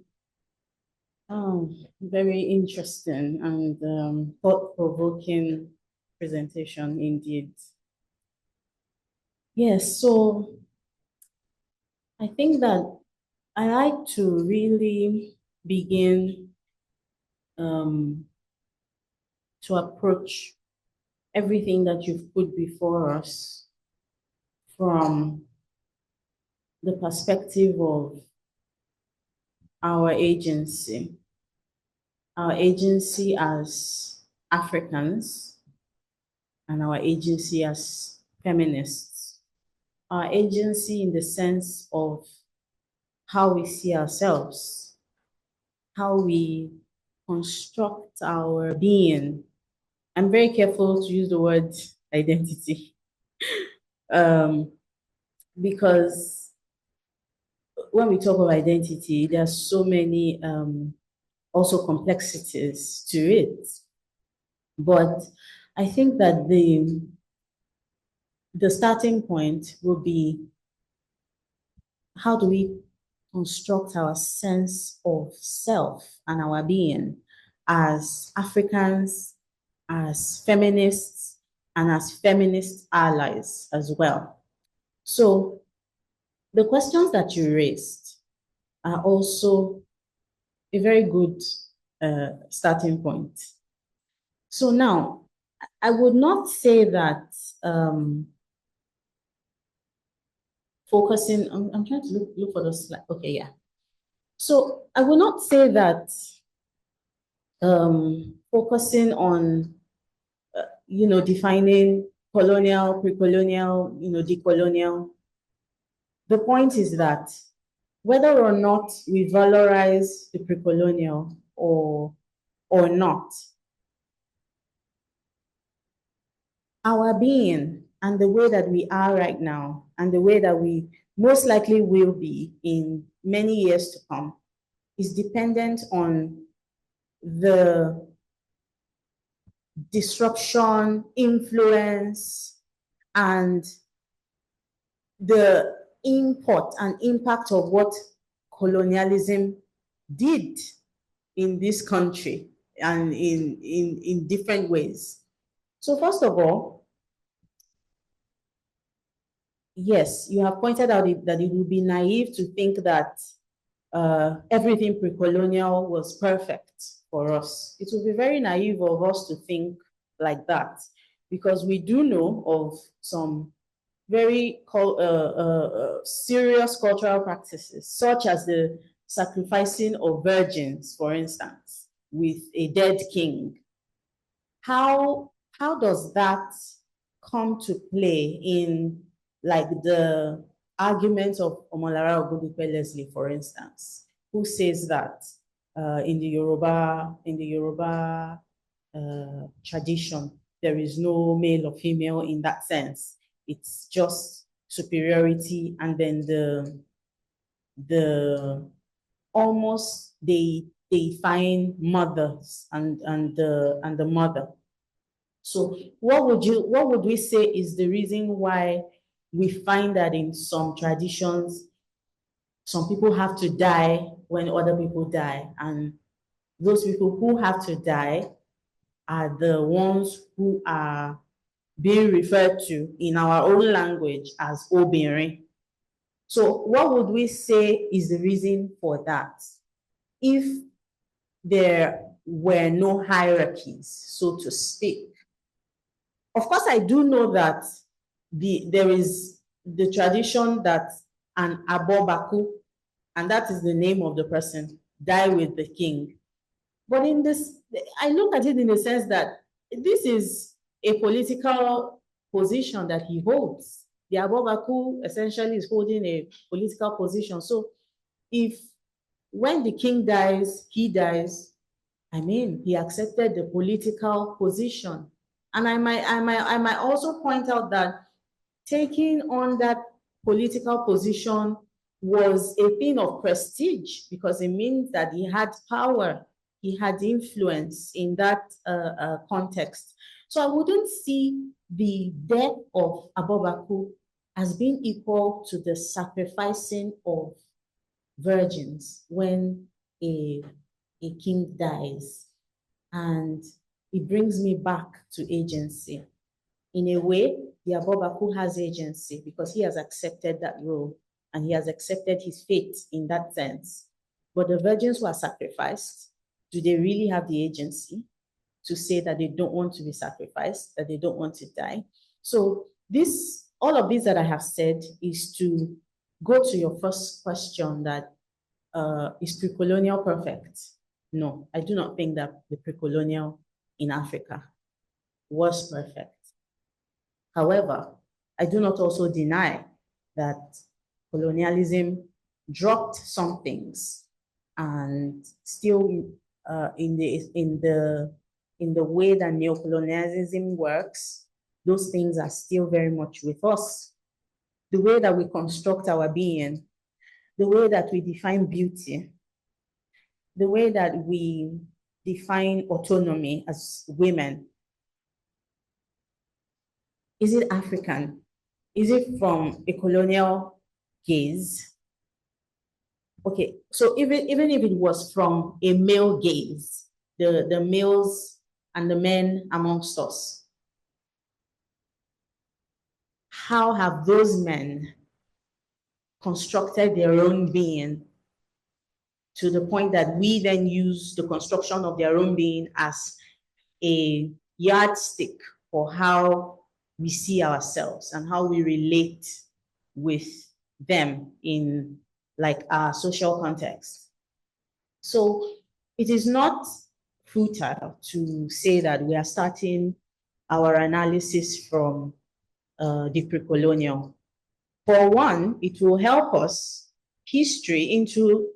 S3: interesting and thought-provoking presentation indeed. Yes, so I think that I like to really begin to approach everything that you've put before us from the perspective of our agency as Africans, and our agency as feminists, our agency in the sense of how we see ourselves, how we construct our being. I'm very careful to use the word identity because when we talk of identity, there are so many also complexities to it. But I think that the starting point will be, how do we construct our sense of self and our being as Africans, as feminists, and as feminist allies as well. So the questions that you raised are also a very good starting point. So now, I would not say that focusing, I'm trying to look for the slide. Okay, yeah. So I will not say that focusing on, defining colonial, pre-colonial, decolonial. The point is that whether or not we valorize the pre-colonial or not, our being and the way that we are right now and the way that we most likely will be in many years to come is dependent on the disruption, influence, and the import and impact of what colonialism did in this country and in different ways. So first of all, yes, you have pointed out that it would be naive to think that everything pre-colonial was perfect for us. It would be very naive of us to think like that, because we do know of some very serious cultural practices, such as the sacrificing of virgins, for instance, with a dead king. How does that come to play in, like, the argument of Omolara Ogundipe Leslie, for instance, who says that in the Yoruba tradition, there is no male or female in that sense. It's just superiority, and then the almost they find mothers and the mother. So what would we say is the reason why we find that in some traditions, some people have to die when other people die, and those people who have to die are the ones who are being referred to in our own language as obìnrin? So what would we say is the reason for that? If there were no hierarchies, so to speak. Of course, I do know that there is the tradition that an abobaku, and that is the name of the person, die with the king. But in this, I look at it in the sense that this is a political position that he holds. The abobaku essentially is holding a political position. So if when the king dies, he dies, I mean, he accepted the political position. And I might also point out that taking on that political position was a thing of prestige, because it means that he had power, he had influence in that context. So I wouldn't see the death of Abobaku as being equal to the sacrificing of virgins when a king dies. And it brings me back to agency. In a way, the Abobaku has agency because he has accepted that role and he has accepted his fate in that sense. But the virgins who are sacrificed, do they really have the agency to say that they don't want to be sacrificed, that they don't want to die? So all of this that I have said is to go to your first question, that is pre-colonial perfect? No, I do not think that the pre-colonial in Africa was perfect. However, I do not also deny that colonialism dropped some things, and still in the way that neocolonialism works, those things are still very much with us. The way that we construct our being, the way that we define beauty, the way that we define autonomy as women. Is it African? Is it from a colonial gaze? Okay, so even if it was from a male gaze, the males and the men amongst us, how have those men constructed their own being to the point that we then use the construction of their own being as a yardstick for how we see ourselves and how we relate with them in like our social context? So it is not futile to say that we are starting our analysis from the pre-colonial. For one, it will help us into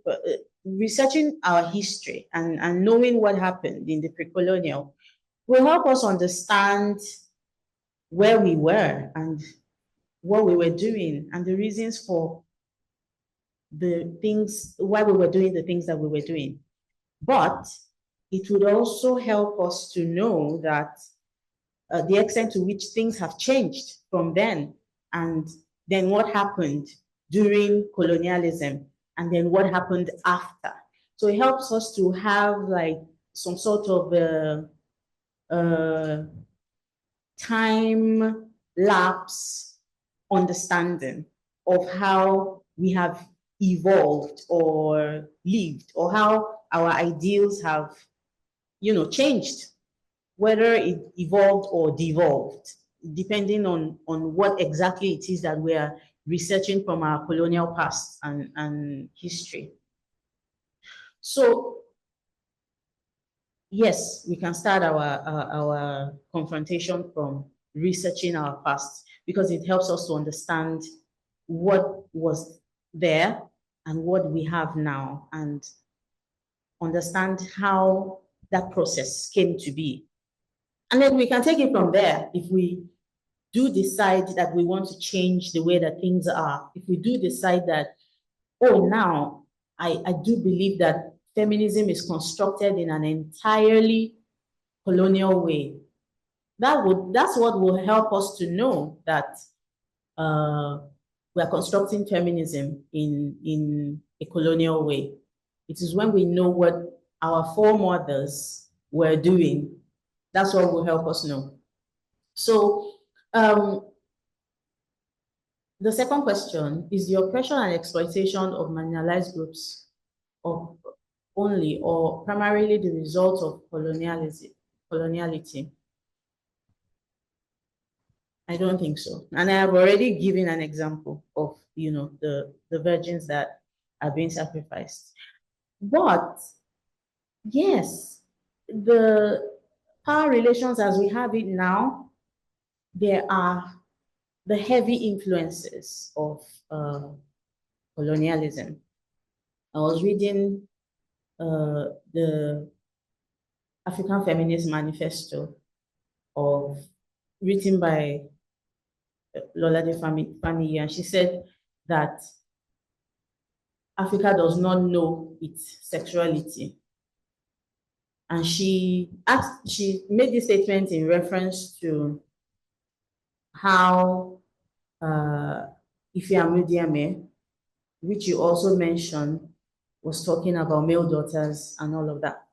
S3: researching our history and knowing what happened in the pre-colonial will help us understand where we were and what we were doing and the reasons for the things, why we were doing the things that we were doing. But it would also help us to know that the extent to which things have changed from then, and then what happened during colonialism, and then what happened after. So it helps us to have like some sort of time lapse understanding of how we have evolved or lived, or how our ideals have, changed, whether it evolved or devolved, depending on what exactly it is that we are researching from our colonial past and history. So yes, we can start our confrontation from researching our past, because it helps us to understand what was there and what we have now, and understand how that process came to be. And then we can take it from there. If we do decide that we want to change the way that things are, if we do decide that, oh, now I do believe that feminism is constructed in an entirely colonial way, that's what will help us to know that we are constructing feminism in a colonial way. It is when we know what our foremothers were doing, that's what will help us know. So the second question is: the oppression and exploitation of marginalized groups only or primarily the result of coloniality? I don't think so. And I have already given an example of, the virgins that are being sacrificed. But yes, the power relations as we have it now, there are the heavy influences of colonialism. I was reading the African Feminist Manifesto written by Olajide Fani, and she said that Africa does not know its sexuality. And she made this statement in reference to how Ifeanyi, which you also mentioned, was talking about male daughters and all of that.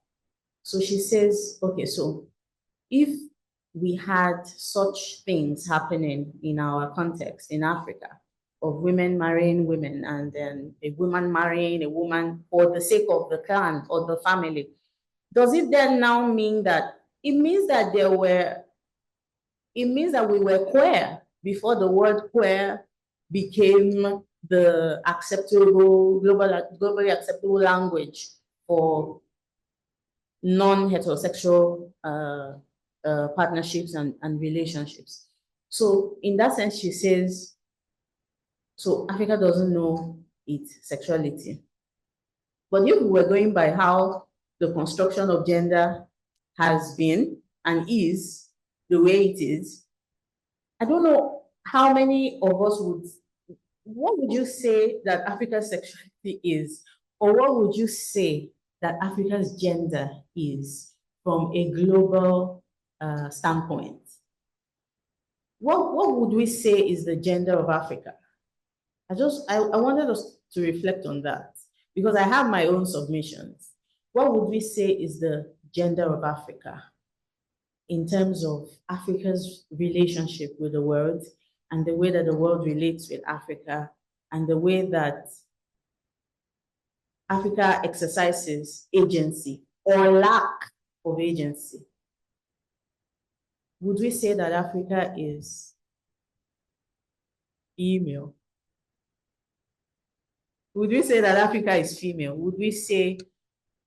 S3: So she says, okay, so if we had such things happening in our context in Africa, of women marrying women and then a woman marrying a woman for the sake of the clan or the family, does it then now mean that it means that we were queer before the word queer became the acceptable, globally acceptable language for non-heterosexual partnerships and relationships? So in that sense, she says, so Africa doesn't know its sexuality. But if we were going by how the construction of gender has been and is the way it is, I don't know how many of us what would you say that Africa's sexuality is? Or what would you say that Africa's gender is from a global standpoint? What would we say is the gender of Africa? I wanted us to reflect on that because I have my own submissions. What would we say is the gender of Africa in terms of Africa's relationship with the world and the way that the world relates with Africa and the way that Africa exercises agency or lack of agency? Would we say that Africa is female? Would we say that Africa is female? Would we say,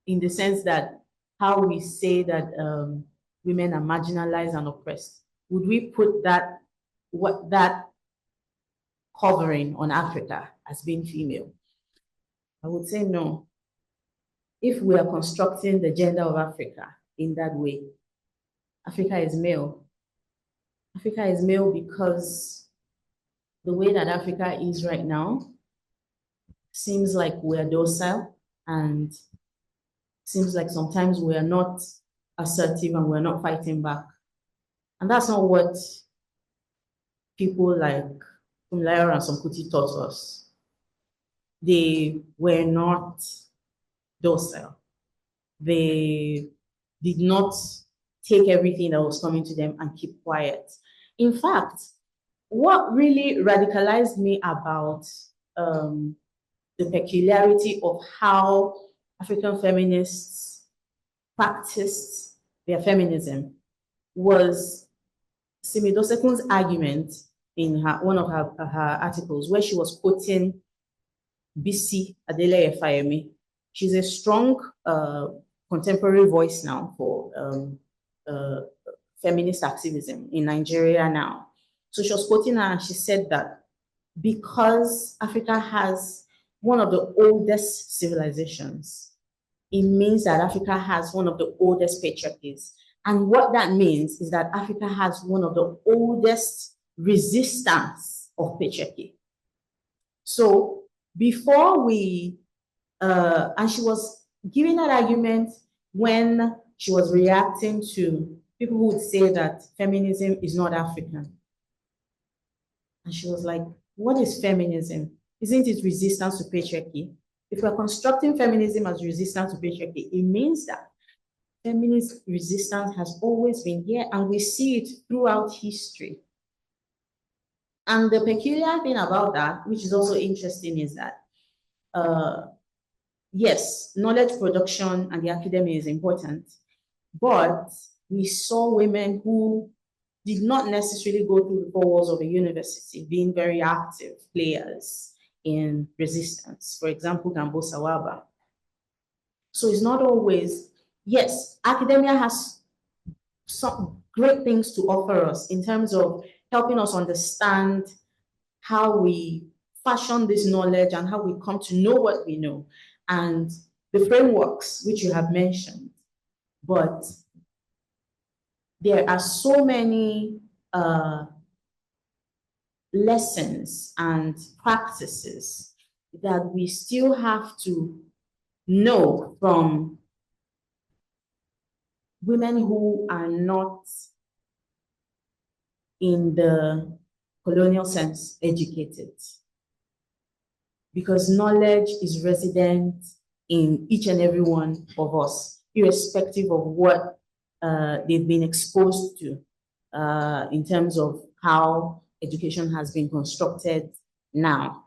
S3: in the sense that how we say that women are marginalized and oppressed, would we put that covering on Africa as being female? I would say no. If we are constructing the gender of Africa in that way, Africa is male. Africa is male because the way that Africa is right now seems like we're docile and seems like sometimes we are not assertive and we're not fighting back. And that's not what people like Funmilayo and Sonkuti taught us. They were not docile. They did not take everything that was coming to them and keep quiet. In fact, what really radicalized me about the peculiarity of how African feminists practiced their feminism was Simi Dosekun's argument in one of her articles, where she was quoting Bisi Adeleye-Fayemi. She's a strong contemporary voice now for feminist activism in Nigeria now. So she was quoting her and she said that because Africa has one of the oldest civilizations, it means that Africa has one of the oldest patriarchies. And what that means is that Africa has one of the oldest resistance of patriarchy. So before we, and she was giving that argument when she was reacting to people who would say that feminism is not African. And she was like, what is feminism? Isn't it resistance to patriarchy? If we're constructing feminism as resistance to patriarchy, it means that feminist resistance has always been here and we see it throughout history. And the peculiar thing about that, which is also interesting, is that, yes, knowledge production and the academy is important, but we saw women who did not necessarily go through the four walls of a university being very active players in resistance. For example, Gambo Sawaba. So it's not always, yes, academia has some great things to offer us in terms of helping us understand how we fashion this knowledge and how we come to know what we know. and the frameworks which you have mentioned, but there are so many lessons and practices that we still have to know from women who are not, in the colonial sense, educated. Because knowledge is resident in each and every one of us, irrespective of what they've been exposed to in terms of how education has been constructed now.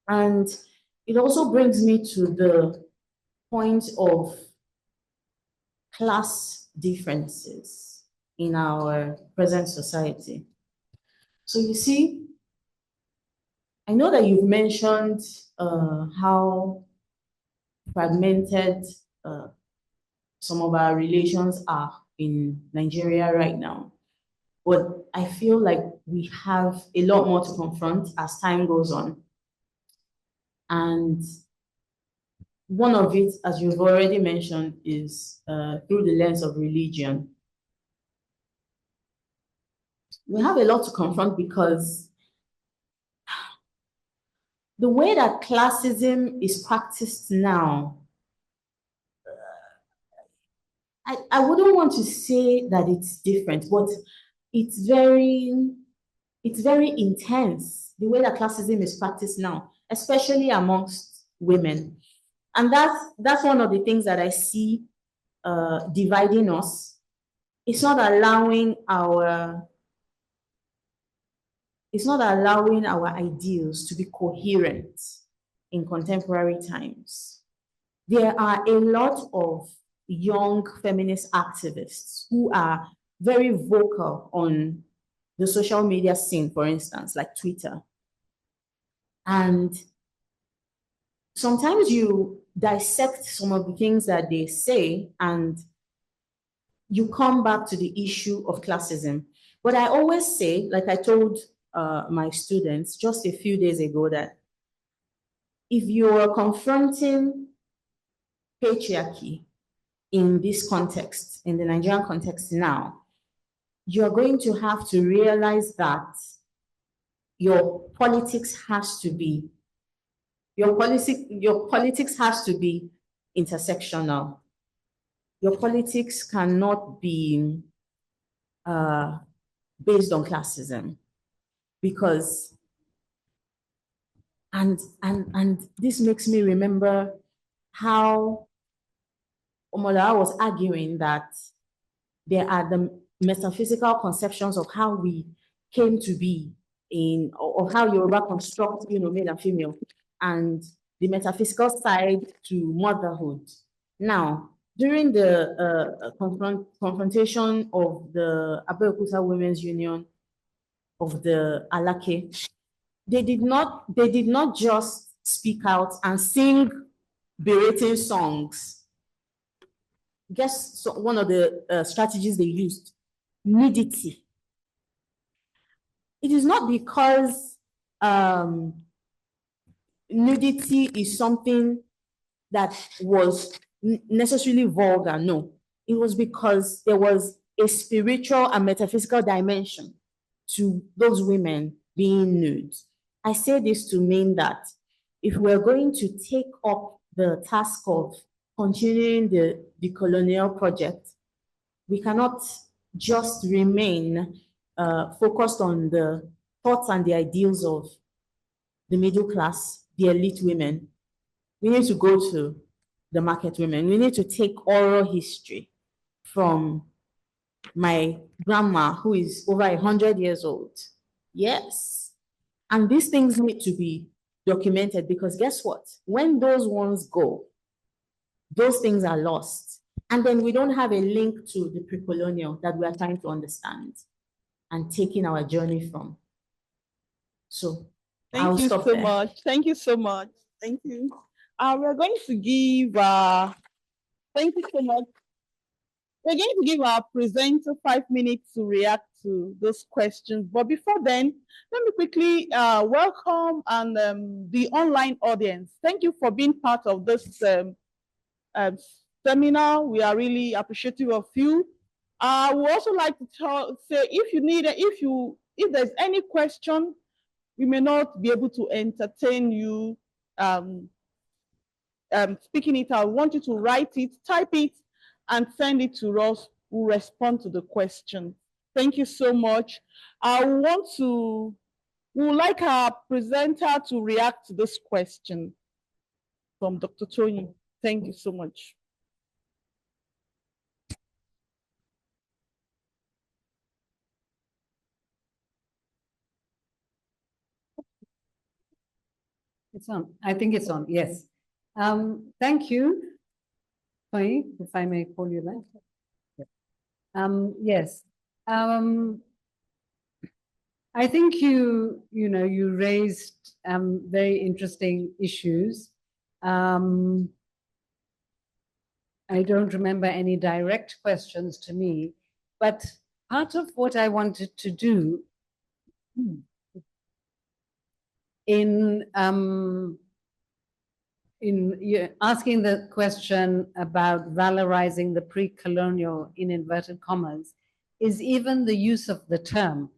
S3: And it also brings me to the point of class differences in our present society. So you see, I know that you've mentioned how fragmented some of our relations are in Nigeria right now. But I feel like we have a lot more to confront as time goes on. And one of it, as you've already mentioned, is through the lens of religion. We have a lot to confront because the way that classism is practiced now, I wouldn't want to say that it's different, but it's very intense, the way that classism is practiced now, especially amongst women. And that's one of the things that I see dividing us. It's not allowing our ideals to be coherent in contemporary times. There are a lot of young feminist activists who are very vocal on the social media scene, for instance, like Twitter. And sometimes you dissect some of the things that they say and you come back to the issue of classism. But I always say, like I told my students just a few days ago, that if you are confronting patriarchy in this context, in the Nigerian context now, you're going to have to realize that your politics has to be intersectional. Your politics cannot be based on classism, because and this makes me remember how Omola was arguing that there are the metaphysical conceptions of how we came to be, of how Yoruba construct, male and female, and the metaphysical side to motherhood. Now, during the confrontation of the Abeokuta Women's Union of the Alake, they did not just speak out and sing berating songs. Guess one of the strategies they used: nudity. It is not because nudity is something that was necessarily vulgar, no. It was because there was a spiritual and metaphysical dimension to those women being nude. I say this to mean that if we're going to take up the task of continuing the decolonial project, we cannot just remain focused on the thoughts and the ideals of the middle class, the elite women. We need to go to the market women. We need to take oral history from my grandma, who is over 100 years old. Yes. And these things need to be documented, because guess what? When those ones go, those things are lost. And then we don't have a link to the pre-colonial that we are trying to understand and taking our journey from. So
S1: thank you so much. Thank you so much. Thank you. We're going to give, thank you so much. We're going to give our presenter 5 minutes to react to those questions. But before then, let me quickly welcome the online audience. Thank you for being part of this seminar. We are really appreciative of you. I would also like to say if there's any question, we may not be able to entertain you speaking it out. I want you to write it, type it, and send it to us. We'll respond to the question. Thank you so much. We would like our presenter to react to this question from Dr. Tony. Thank you so much.
S2: It's on. I think it's on. Yes. Thank you. Sorry, if I may call you that. Yes. I think you raised very interesting issues. I don't remember any direct questions to me, but part of what I wanted to do in asking the question about valorizing the pre-colonial in inverted commas is even the use of the term.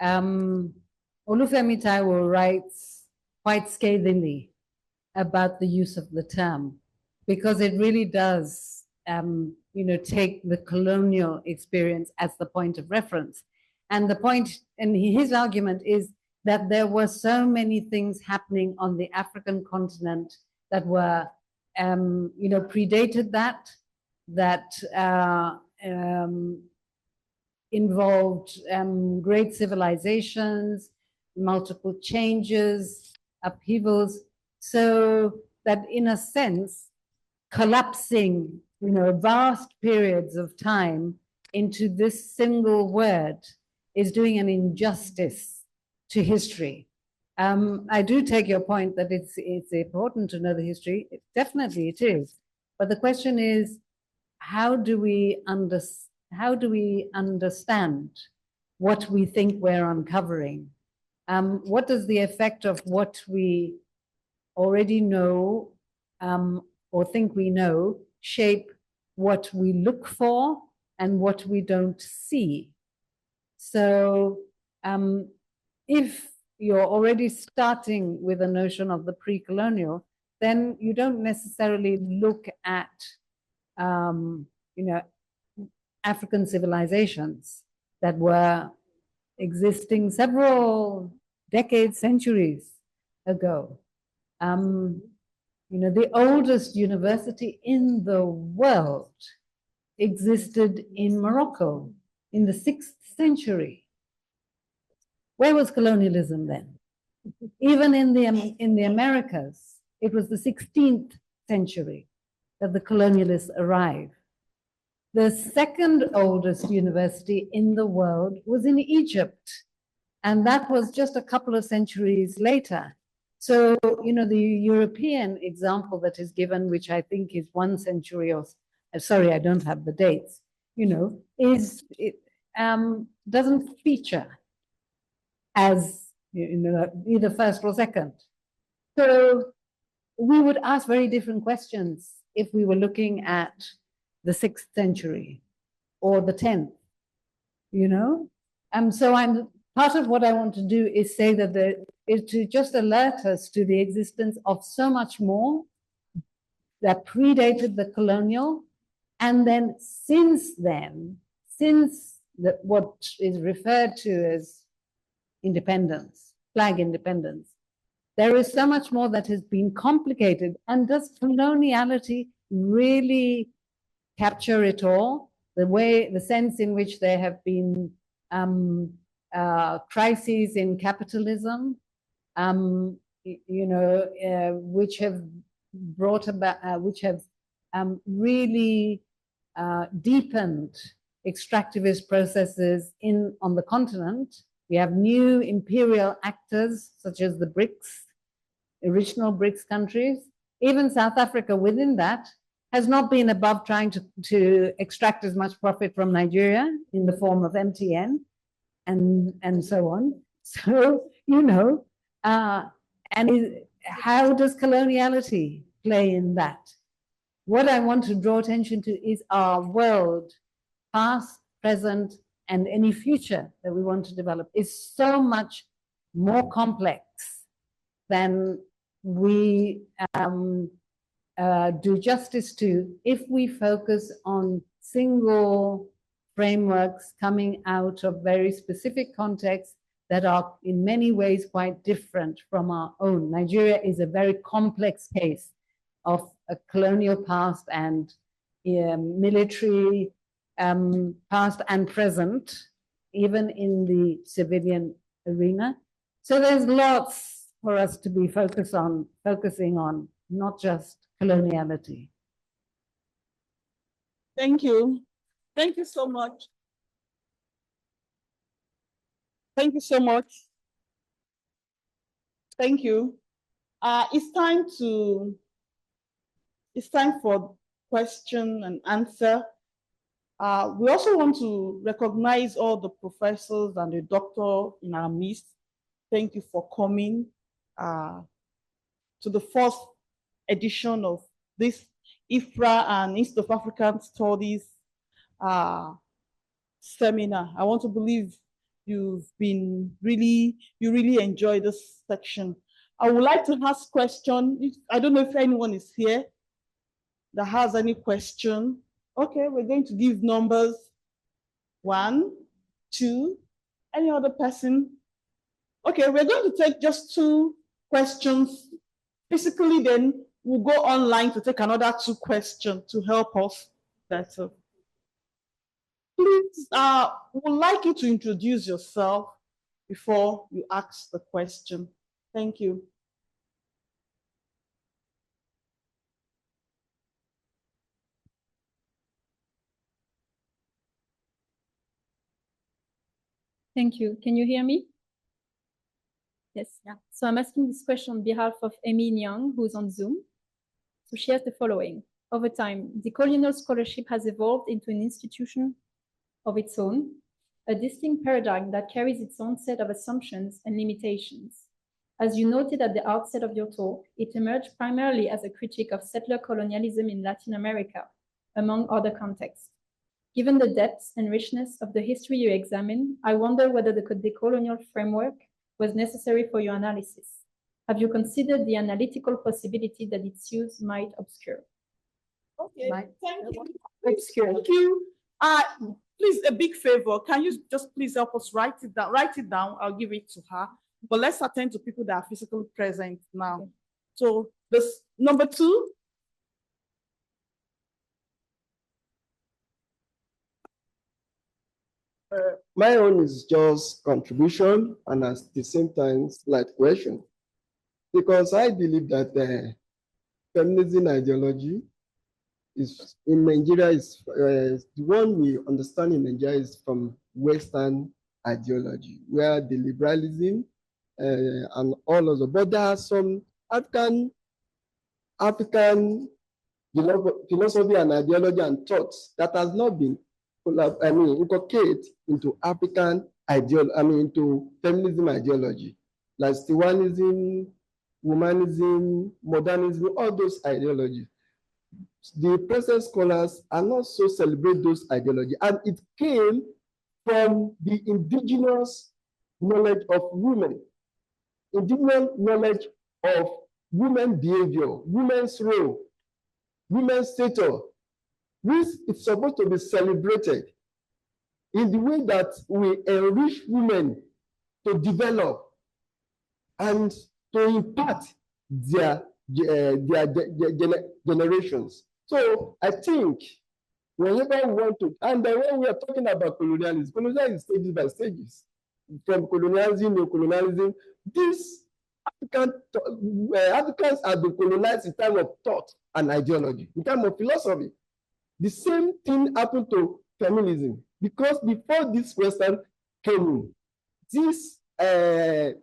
S2: Olufemi Taiwo writes quite scathingly about the use of the term because it really does, take the colonial experience as the point of reference. And the point, and his argument is that there were so many things happening on the African continent that were, predated that involved great civilizations, multiple changes, upheavals, so that in a sense, collapsing, vast periods of time into this single word is doing an injustice to history. I do take your point that it's important to know the history. Definitely it is. But the question is, how do we understand what we think we're uncovering? What does the effect of what we already know or think we know shape what we look for and what we don't see? So if you're already starting with a notion of the pre-colonial, then you don't necessarily look at, African civilizations that were existing several decades, centuries ago. The oldest university in the world existed in Morocco in the 6th century. Where was colonialism then? Even in the Americas, it was the 16th century that the colonialists arrived. The second oldest university in the world was in Egypt, and that was just a couple of centuries later. So, the European example that is given, which I think is 1 century or, sorry, I don't have the dates, doesn't feature as either first or second. So we would ask very different questions if we were looking at the 6th century or the 10th, So part of what I want to do is say that is to just alert us to the existence of so much more that predated the colonial. And then since what is referred to as independence, flag independence, there is so much more that has been complicated. And does coloniality really capture it all? The sense in which there have been crises in capitalism, which have brought about, which have really deepened extractivist processes on the continent. We have new imperial actors, such as the BRICS, original BRICS countries, even South Africa within that, has not been above trying to extract as much profit from Nigeria in the form of MTN and so on. So, you know, how does coloniality play in that? What I want to draw attention to is our world, past, present, and any future that we want to develop is so much more complex than we do justice to if we focus on single frameworks coming out of very specific contexts that are in many ways quite different from our own. Nigeria is a very complex case of a colonial past and military past and present, even in the civilian arena. So there's lots for us to be focusing on, not just coloniality.
S1: Thank you. Thank you so much. Thank you so much. Thank you. It's time for question and answer. We also want to recognize all the professors and the doctor in our midst. Thank you for coming to the first edition of this IFRA and Institute of African Studies seminar. I want to believe you really enjoyed this section. I would like to ask questions. I don't know if anyone is here that has any question. Okay, we're going to give numbers. 1, 2, any other person? Okay, we're going to take just 2 questions. Basically, then we'll go online to take another 2 questions to help us better. Please, would like you to introduce yourself before you ask the question. Thank you.
S4: Thank you. Can you hear me? Yes. Yeah. So I'm asking this question on behalf of Amy Nyang, who's on Zoom. So she has the following. Over time, decolonial scholarship has evolved into an institution of its own, a distinct paradigm that carries its own set of assumptions and limitations. As you noted at the outset of your talk, it emerged primarily as a critique of settler colonialism in Latin America, among other contexts. Given the depth and richness of the history you examine, I wonder whether the decolonial framework was necessary for your analysis. Have you considered the analytical possibility that its use might obscure?
S1: Okay, thank you. Thank you. Please, a big favor. Can you just please help us write it down? Write it down. I'll give it to her. But let's attend to people that are physically present now. Okay. So this number 2.
S5: My own is just contribution and at the same time slight question, because I believe that feminism ideology is in Nigeria is the one we understand in Nigeria is from Western ideology, where the liberalism and all of that. But there are some African philosophy and ideology and thoughts that has not been inculcated into African ideology, into feminism ideology, like Stewanism, womanism, modernism, all those ideologies. The present scholars are not so celebrate those ideologies, and it came from the indigenous knowledge of women, indigenous knowledge of women's behavior, women's role, women's status, which is supposed to be celebrated in the way that we enrich women to develop and to impact their generations. So I think whenever we want to, and when we are talking about colonialism, colonialism is stages by stages. From colonialism to colonialism, these Africans have been colonized in terms of thought and ideology, in terms of philosophy. The same thing happened to feminism, because before this Western came in, this they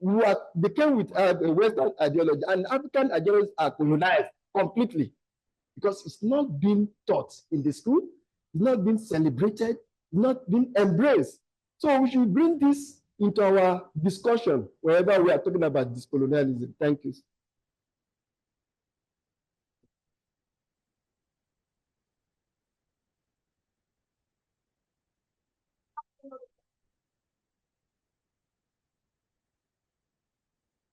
S5: came with a Western ideology, and African ideologies are colonized completely. because it's not being taught in the school, it's not being celebrated, it's not being embraced. So we should bring this into our discussion wherever we are talking about decolonialism. Thank you.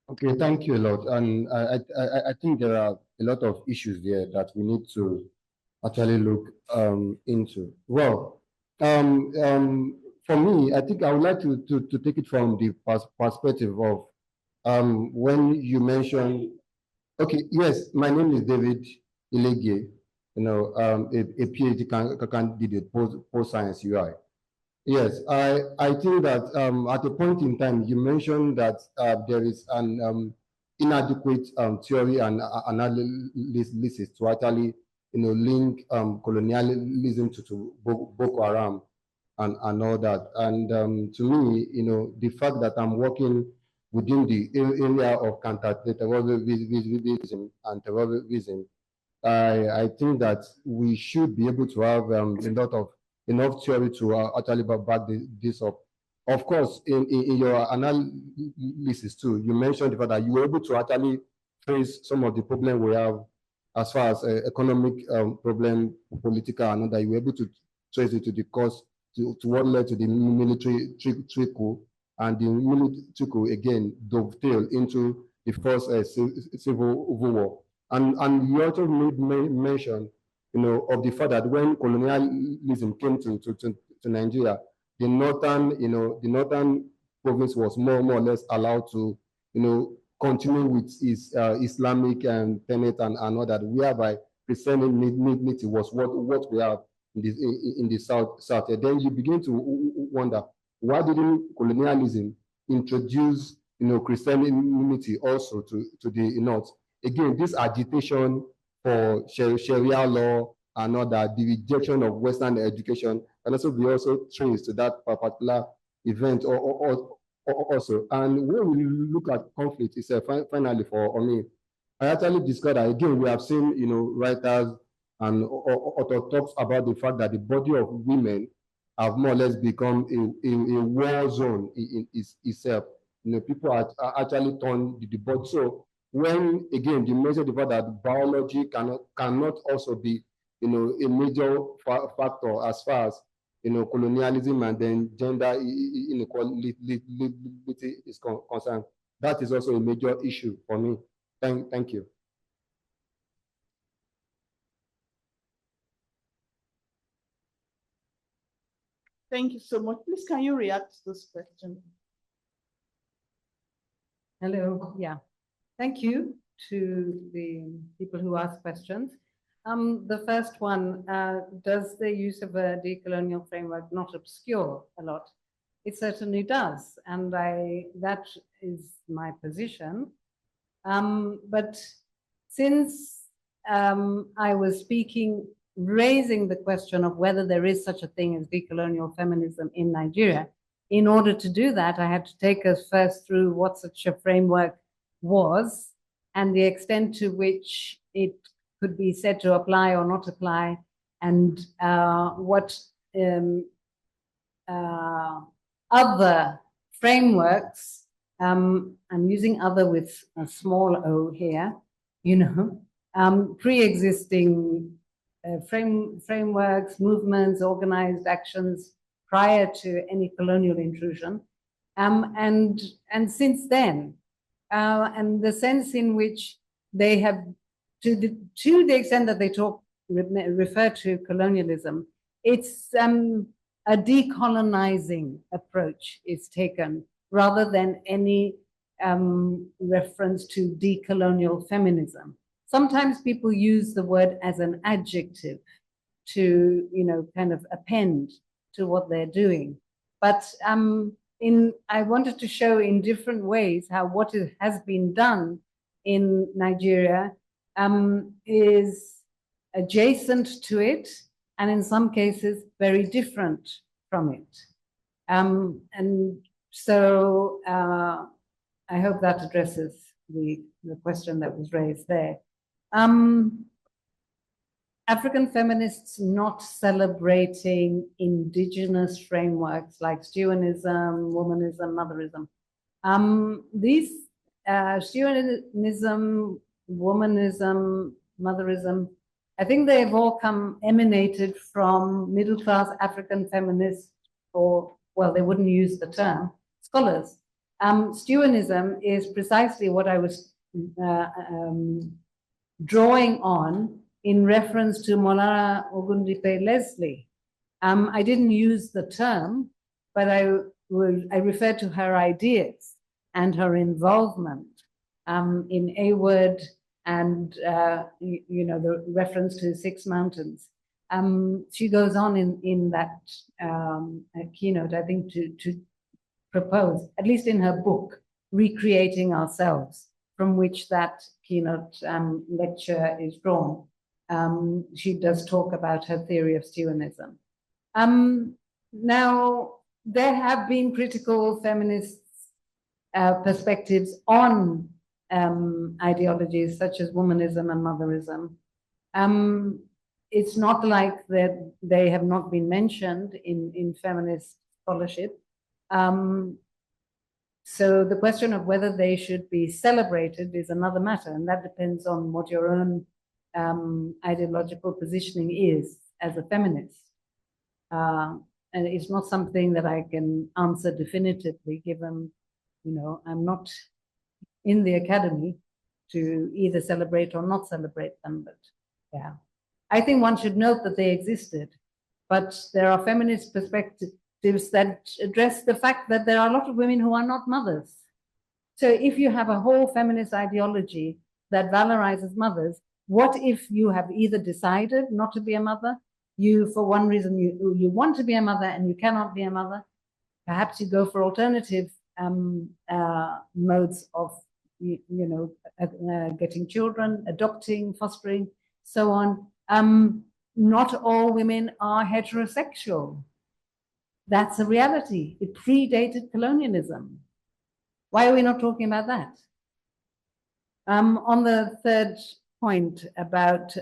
S6: Okay, thank you a lot. And I think there are a lot of issues there that we need to actually look into. Well, for me, I think I would like to take it from the perspective of when you mentioned, okay, yes, my name is David Ilegie, you know, a PhD candidate, post-science UI. Yes, I think that at a point in time, you mentioned that there is an inadequate theory and analysis to actually, you know, link colonialism to Boko Haram and all that. And to me, you know, the fact that I'm working within the area of counter-terrorism and terrorism, I think that we should be able to have a lot of enough theory to actually back this up. Of course, in your analysis too, you mentioned the fact that you were able to actually trace some of the problems we have as far as economic problem, political, and that you were able to trace it to the cause, to what led to the military coup, and the military coup again dovetail into the first civil war. And you also made mention, you know, of the fact that when colonialism came to Nigeria, the northern, you know, the northern province was more or less allowed to, you know, continue with its Islamic tenet and all that, whereby Christian unity was what we have in the south. Then you begin to wonder, why didn't colonialism introduce, you know, Christian unity also to the north? Again, this agitation for Sharia law and all that, the rejection of Western education, and also be also traced to that particular event also. And when we look at conflict itself, finally for me, I actually discovered that again, we have seen, you know, writers and author talks about the fact that the body of women have more or less become a war zone in itself. You know, people are actually turned the body. So when again you mention the fact that biology cannot also be, you know, a major factor as far as, you know, colonialism and then gender inequality is concerned, that is also a major issue for me. Thank you.
S1: Thank you so much. Please, can you react to this question?
S2: Hello, yeah. Thank you to the people who asked questions. The first one, does the use of a decolonial framework not obscure a lot? It certainly does, and that is my position. But since I was speaking, raising the question of whether there is such a thing as decolonial feminism in Nigeria, in order to do that, I had to take us first through what such a framework was and the extent to which it could be said to apply or not apply, and what other frameworks, I'm using other with a small o here, you know, pre-existing frameworks, movements, organized actions prior to any colonial intrusion, and since then, and the sense in which they have, to the extent that they refer to colonialism, it's a decolonizing approach is taken rather than any reference to decolonial feminism. Sometimes people use the word as an adjective to, you know, kind of append to what they're doing. But I wanted to show in different ways how what has been done in Nigeria is adjacent to it, and in some cases very different from it. And so I hope that addresses the question that was raised there. African feminists not celebrating indigenous frameworks like Stewanism, womanism, motherism. These Stewanism, womanism, motherism, I think they've all emanated from middle-class African feminists, or, well, they wouldn't use the term, scholars. Stewanism is precisely what I was drawing on in reference to Molara Ogundipe Leslie. I didn't use the term, but I referred to her ideas and her involvement in A-word and the reference to 6 mountains. She goes on in that keynote, I think, to propose, at least in her book, Recreating Ourselves, from which that keynote lecture is drawn. She does talk about her theory of Stewanism. Now, there have been critical feminist perspectives on ideologies such as womanism and motherism. It's not like that they have not been mentioned in feminist scholarship. So the question of whether they should be celebrated is another matter, and that depends on what your own ideological positioning is as a feminist. And it's not something that I can answer definitively, given, I'm not in the academy to either celebrate or not celebrate them, but yeah. I think one should note that they existed, but there are feminist perspectives that address the fact that there are a lot of women who are not mothers. So if you have a whole feminist ideology that valorizes mothers, what if you have either decided not to be a mother, for one reason, you want to be a mother and you cannot be a mother, perhaps you go for alternative modes of, getting children, adopting, fostering, so on. Not all women are heterosexual. That's a reality. It predated colonialism. Why are we not talking about that? On the third point about,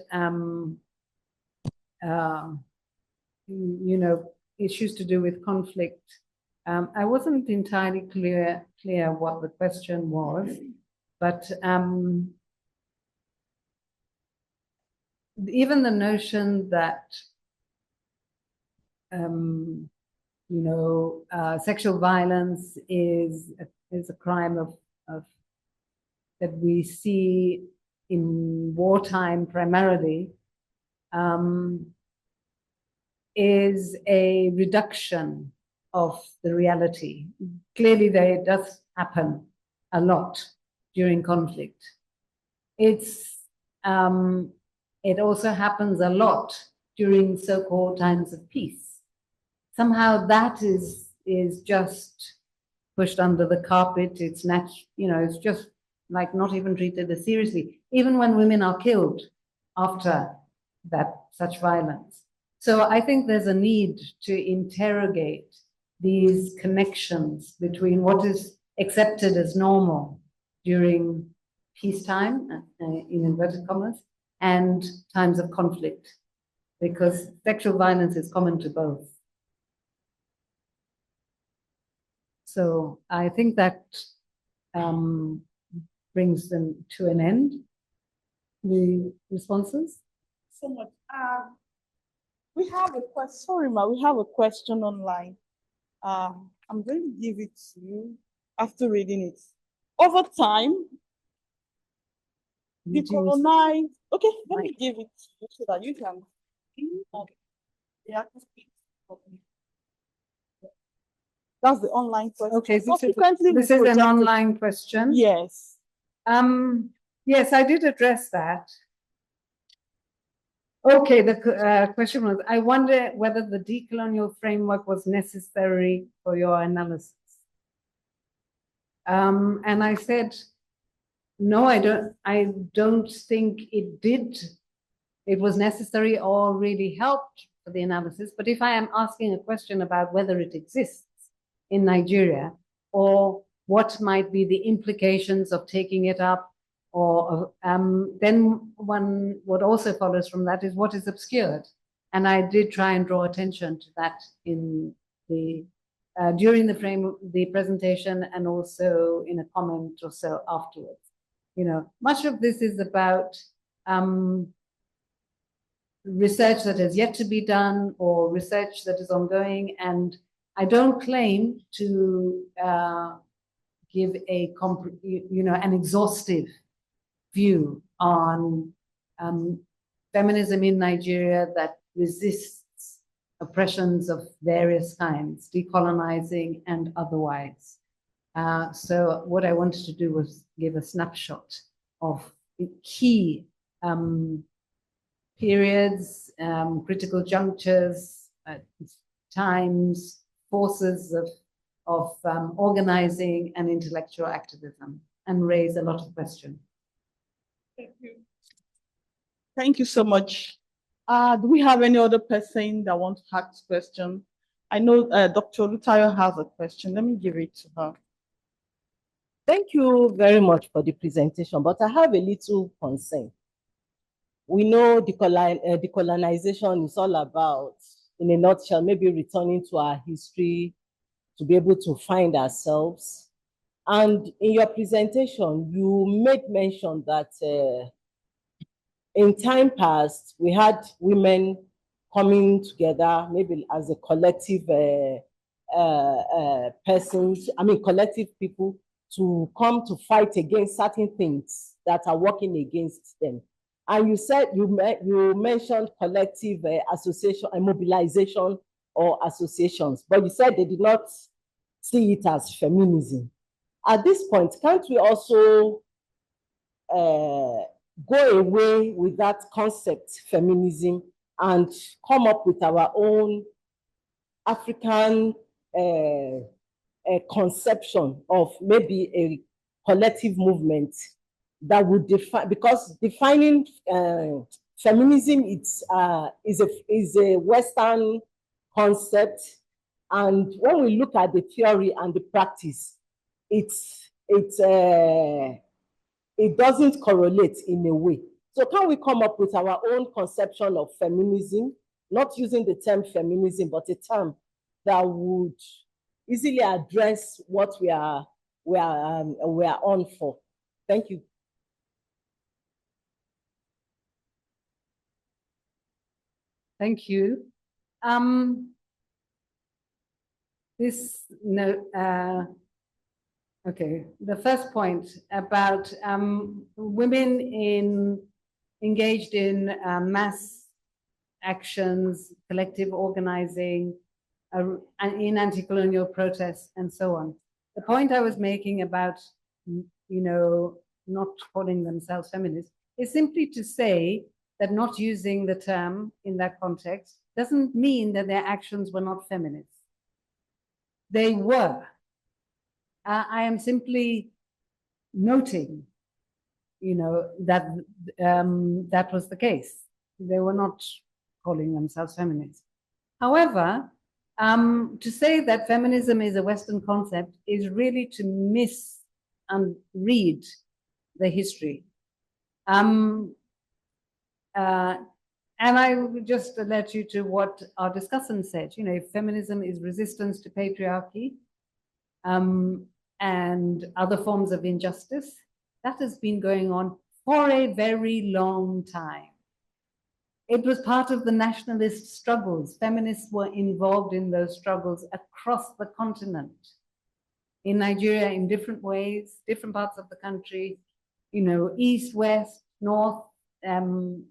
S2: issues to do with conflict, I wasn't entirely clear what the question was, but even the notion that sexual violence is a crime of that we see in wartime primarily, is a reduction of the reality. Clearly, it does happen a lot during conflict. It also happens a lot during so-called times of peace. Somehow that is just pushed under the carpet. It's it's just like not even treated as seriously, even when women are killed after such violence. So I think there's a need to interrogate these connections between what is accepted as normal during peacetime, in inverted commas, and times of conflict, because sexual violence is common to both. So I think that brings them to an end. The responses?
S1: So much. We have a question. Sorry, ma. We have a question online. I'm going to give it to you after reading it. Over time, decolonize. Okay, let me give it to you so that you can. Yeah. That's the online question.
S2: Okay, this is an online question.
S1: Yes.
S2: Yes, I did address that. Okay, the question was, I wonder whether the decolonial framework was necessary for your analysis. And I said, no, I don't think it did. It was necessary or really helped for the analysis. But if I am asking a question about whether it exists in Nigeria, or what might be the implications of taking it up or then what also follows from that is what is obscured. And I did try and draw attention to that in the during the presentation, and also in a comment or so afterwards. You know, much of this is about research that has yet to be done or research that is ongoing, and I don't claim to give a an exhaustive view on feminism in Nigeria that resists oppressions of various kinds, decolonizing and otherwise. So what I wanted to do was give a snapshot of key periods, critical junctures, times, forces of organizing and intellectual activism, and raise a lot of questions.
S1: Thank you. Thank you so much. Do we have any other person that wants to ask a question? I know Dr. Oluwatoyin has a question. Let me give it to her.
S7: Thank you very much for the presentation, but I have a little concern. We know decolonization is all about, in a nutshell, maybe returning to our history to be able to find ourselves. And in your presentation, you made mention that in time past, we had women coming together, maybe as a collective collective people, to come to fight against certain things that are working against them. And you said, you mentioned collective association and mobilization or associations, but you said they did not see it as feminism. At this point, can't we also go away with that concept, feminism, and come up with our own African conception of maybe a collective movement that would define, because defining feminism is a Western concept, and when we look at the theory and the practice, it doesn't correlate in a way. So can we come up with our own conception of feminism, not using the term feminism, but a term that would easily address what we are on for? Thank you.
S2: Thank you. Okay, the first point about women engaged in mass actions, collective organizing, in anti-colonial protests, and so on. The point I was making about, not calling themselves feminists is simply to say that not using the term in that context doesn't mean that their actions were not feminist. They were. I am simply noting, that that was the case. They were not calling themselves feminists. However, to say that feminism is a Western concept is really to miss and read the history. And I would just alert you to what our discussant said. Feminism is resistance to patriarchy and other forms of injustice. That has been going on for a very long time. It was part of the nationalist struggles. Feminists were involved in those struggles across the continent. In Nigeria, in different ways, different parts of the country, east, west, north, and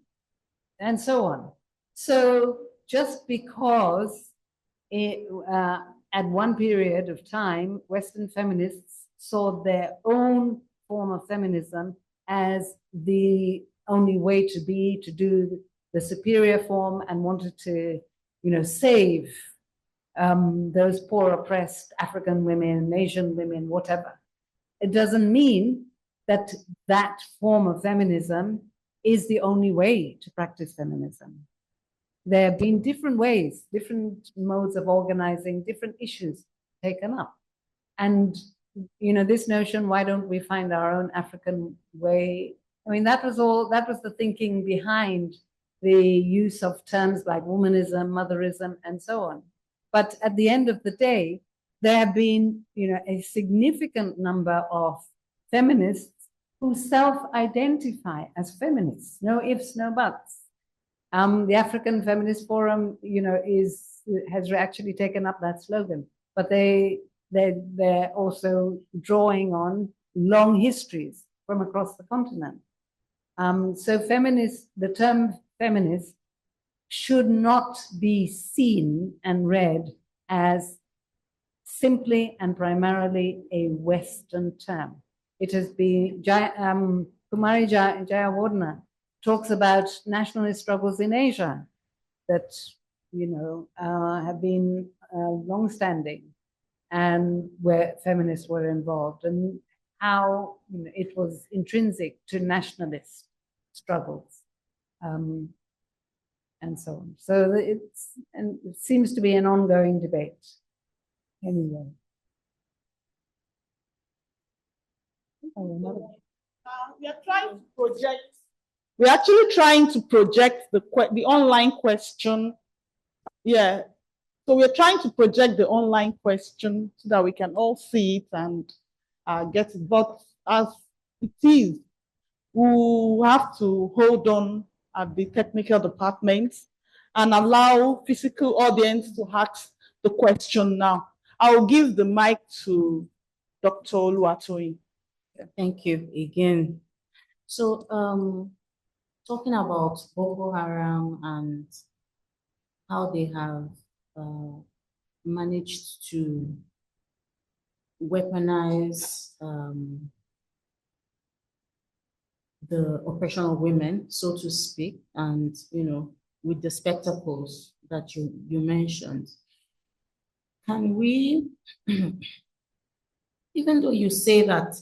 S2: so on. So just because at one period of time, Western feminists saw their own form of feminism as the only way to do the superior form, and wanted to, save those poor, oppressed African women, Asian women, whatever. It doesn't mean that that form of feminism is the only way to practice feminism. There have been different ways, different modes of organizing, different issues taken up. And you know, this notion, why don't we find our own African way? I mean, that was the thinking behind the use of terms like womanism, motherism, and so on. But at the end of the day, there have been, you know, a significant number of feminists who self-identify as feminists, no ifs, no buts. The African Feminist Forum, you know, has actually taken up that slogan, but they're also drawing on long histories from across the continent. So the term feminist should not be seen and read as simply and primarily a Western term. It has been, Kumari Jayawardena talks about nationalist struggles in Asia that, you know, have been long-standing and where feminists were involved, and how, you know, it was intrinsic to nationalist struggles, and so on. So it seems to be an ongoing debate. Anyway.
S1: We are trying to project. We're actually trying to project the online question. Yeah. So we're trying to project the online question so that we can all see it and get it. But as it is, we have to hold on at the technical department and allow physical audience to ask the question now. I will give the mic to Dr. Oluwatoyin.
S3: Thank you again. So, talking about Boko Haram and how they have managed to weaponize the oppression of women, so to speak, and, you know, with the spectacles that you mentioned. Can we, even though you say that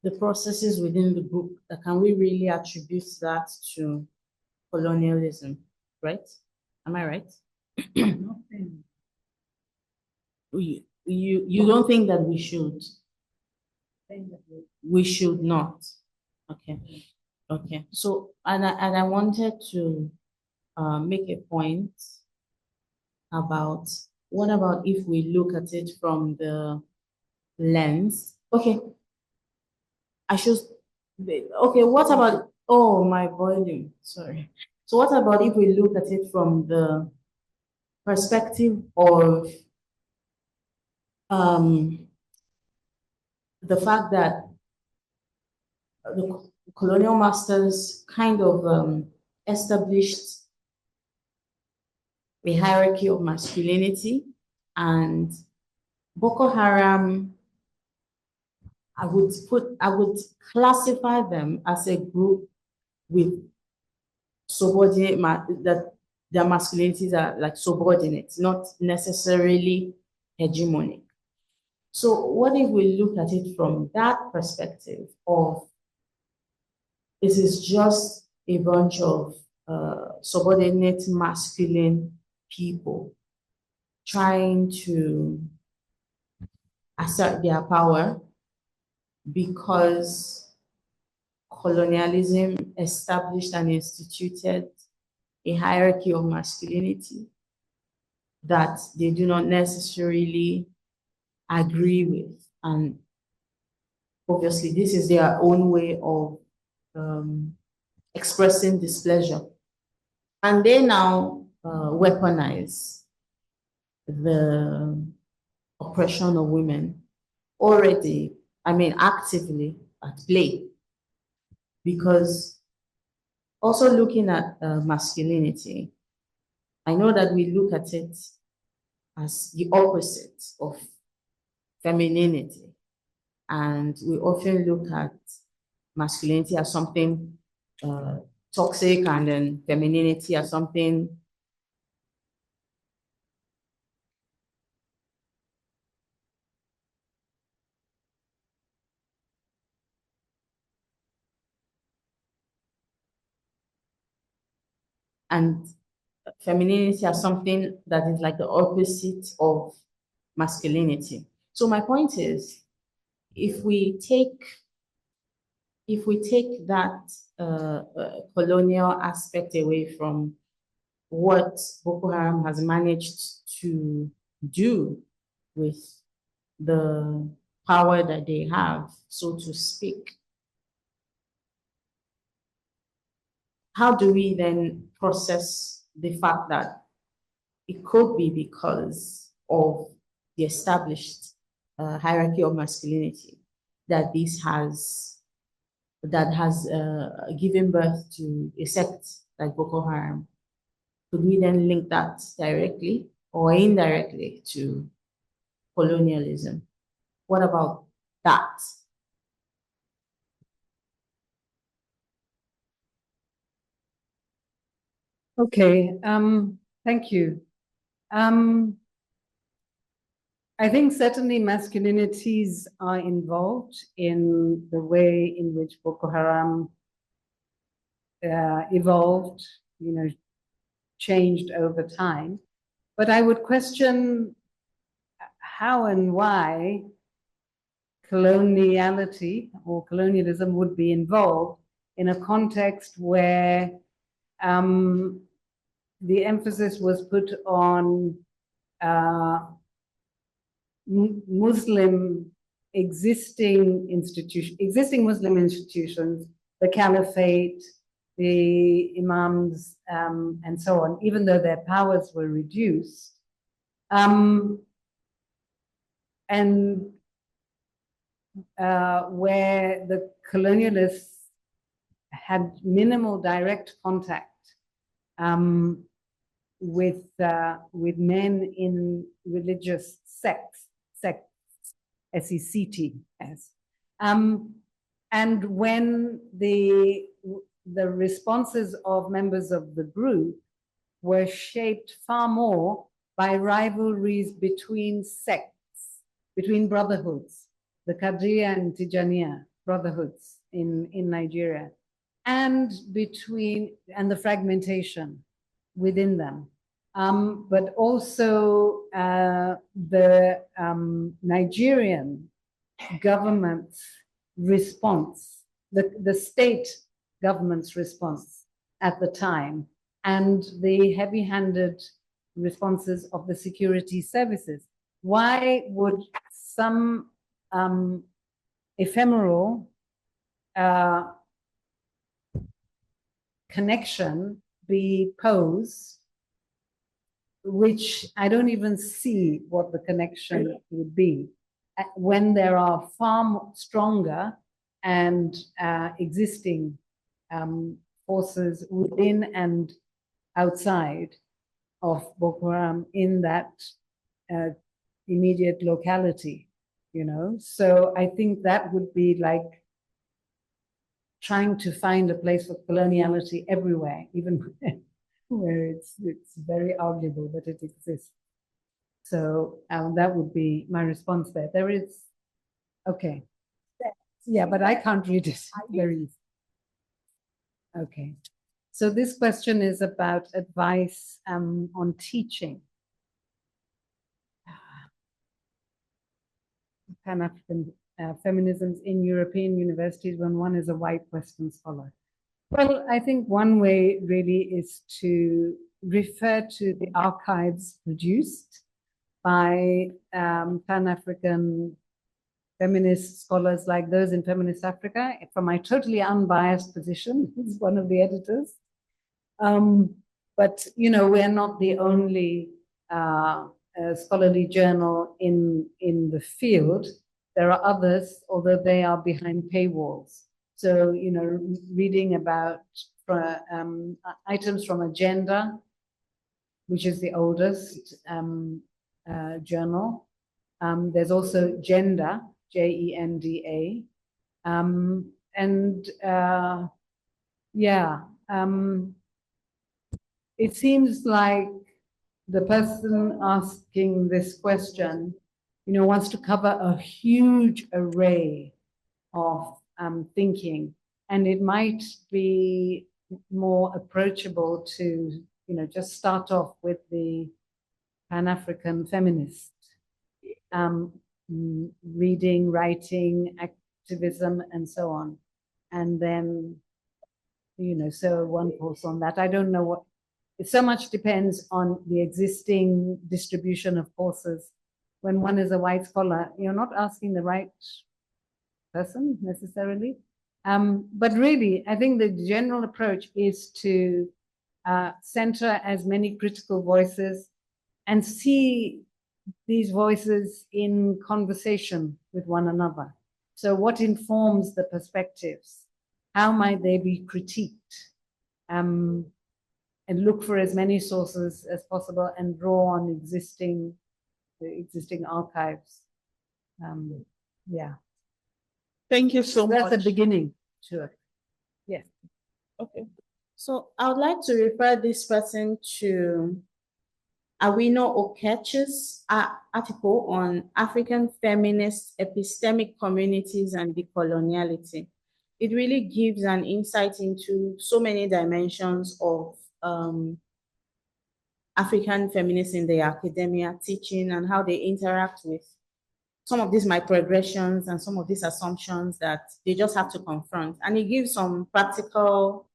S3: the processes within the book, can we really attribute that to colonialism, right? Am I right? You don't think that we should? We should not. Okay. Okay. So, and I wanted to make a point about, what about if we look at it from the lens? Okay. Okay, what about, oh, my volume, sorry. So what about if we look at it from the perspective of the fact that the colonial masters kind of established a hierarchy of masculinity, and Boko Haram, I would classify them as a group with subordinate, that their masculinities are like subordinate, not necessarily hegemonic. So what if we look at it from that perspective of, this is just a bunch of subordinate masculine people trying to assert their power because colonialism established and instituted a hierarchy of masculinity that they do not necessarily agree with. And obviously, this is their own way of expressing displeasure. And they now weaponize the oppression of women already, I mean, actively at play. Because also looking at masculinity, I know that we look at it as the opposite of femininity. And we often look at masculinity as something toxic, and then femininity as something and femininity as something that is like the opposite of masculinity. So my point is, if we take that colonial aspect away from what Boko Haram has managed to do with the power that they have, so to speak, how do we then process the fact that it could be because of the established hierarchy of masculinity that this has given birth to a sect like Boko Haram? Could we then link that directly or indirectly to colonialism? What about that?
S2: Okay, thank you. I think certainly masculinities are involved in the way in which Boko Haram evolved, changed over time. But I would question how and why coloniality or colonialism would be involved in a context where the emphasis was put on existing Muslim institutions, the caliphate, the imams, and so on, even though their powers were reduced. And where the colonialists had minimal direct contact with men in religious sects, S-E-C-T-S. And when the responses of members of the group were shaped far more by rivalries between sects, between brotherhoods, the Qadriya and Tijaniya brotherhoods in Nigeria, and the fragmentation within them. But also the Nigerian government's response, the state government's response at the time, and the heavy-handed responses of the security services. Why would some ephemeral connection be posed, which I don't even see what the connection would be, when there are far stronger and existing forces within and outside of Boko Haram in that immediate locality, So I think that would be like trying to find a place for coloniality everywhere, even where it's very arguable that it exists. So that would be my response there. There is, okay. Yeah, but I can't read it very easy. Okay. So this question is about advice on teaching Pan-African feminisms in European universities when one is a white Western scholar. Well, I think one way really is to refer to the archives produced by Pan-African feminist scholars like those in Feminist Africa, from my totally unbiased position as one of the editors. But, we're not the only scholarly journal in the field. There are others, although they are behind paywalls. So, reading about items from Agenda, which is the oldest journal. There's also Gender, Genda. It seems like the person asking this question, wants to cover a huge array of thinking, and it might be more approachable to, just start off with the Pan-African feminist reading, writing, activism, and so on. And then, so one course on that. I don't know what, so much depends on the existing distribution of courses. When one is a white scholar, you're not asking the right person necessarily. But really, I think the general approach is to center as many critical voices and see these voices in conversation with one another. So what informs the perspectives? How might they be critiqued? And look for as many sources as possible and draw on existing archives. Yeah.
S1: Thank you so much.
S2: That's the beginning. Sure. Yes.
S1: Okay.
S3: So I would like to refer this person to Awino Okechi's article on African feminist epistemic communities and decoloniality. It really gives an insight into so many dimensions of African feminists in the academia, teaching, and how they interact with some of these microaggressions and some of these assumptions that they just have to confront. And it gives some practical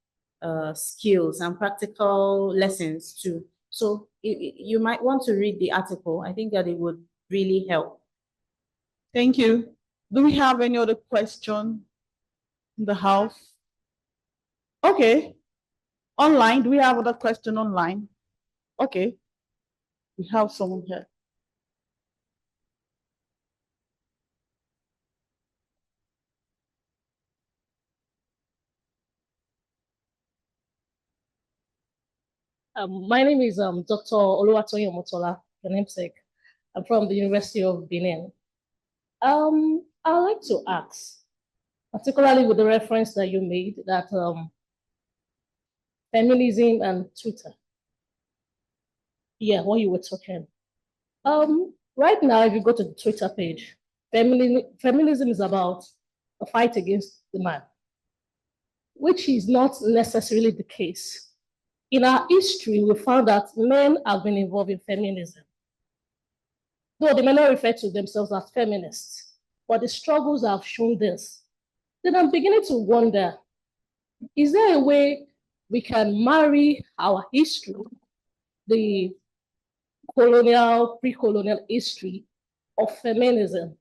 S3: skills and practical lessons too. So you might want to read the article. I think that it would really help.
S1: Thank you. Do we have any other question in the house? Okay. Online, do we have other question online? Okay. We have someone here.
S8: My name is Dr. Oluwatoyin C, the namesake. I'm from the University of Benin. I'd like to ask, particularly with the reference that you made, that feminism and Twitter. Yeah, what you were talking. Right now, if you go to the Twitter page, feminism is about a fight against the man, which is not necessarily the case. In our history, we found that men have been involved in feminism, though they may not refer to themselves as feminists, but the struggles have shown this. Then I'm beginning to wonder, is there a way we can marry our history, the colonial, pre-colonial history of feminism,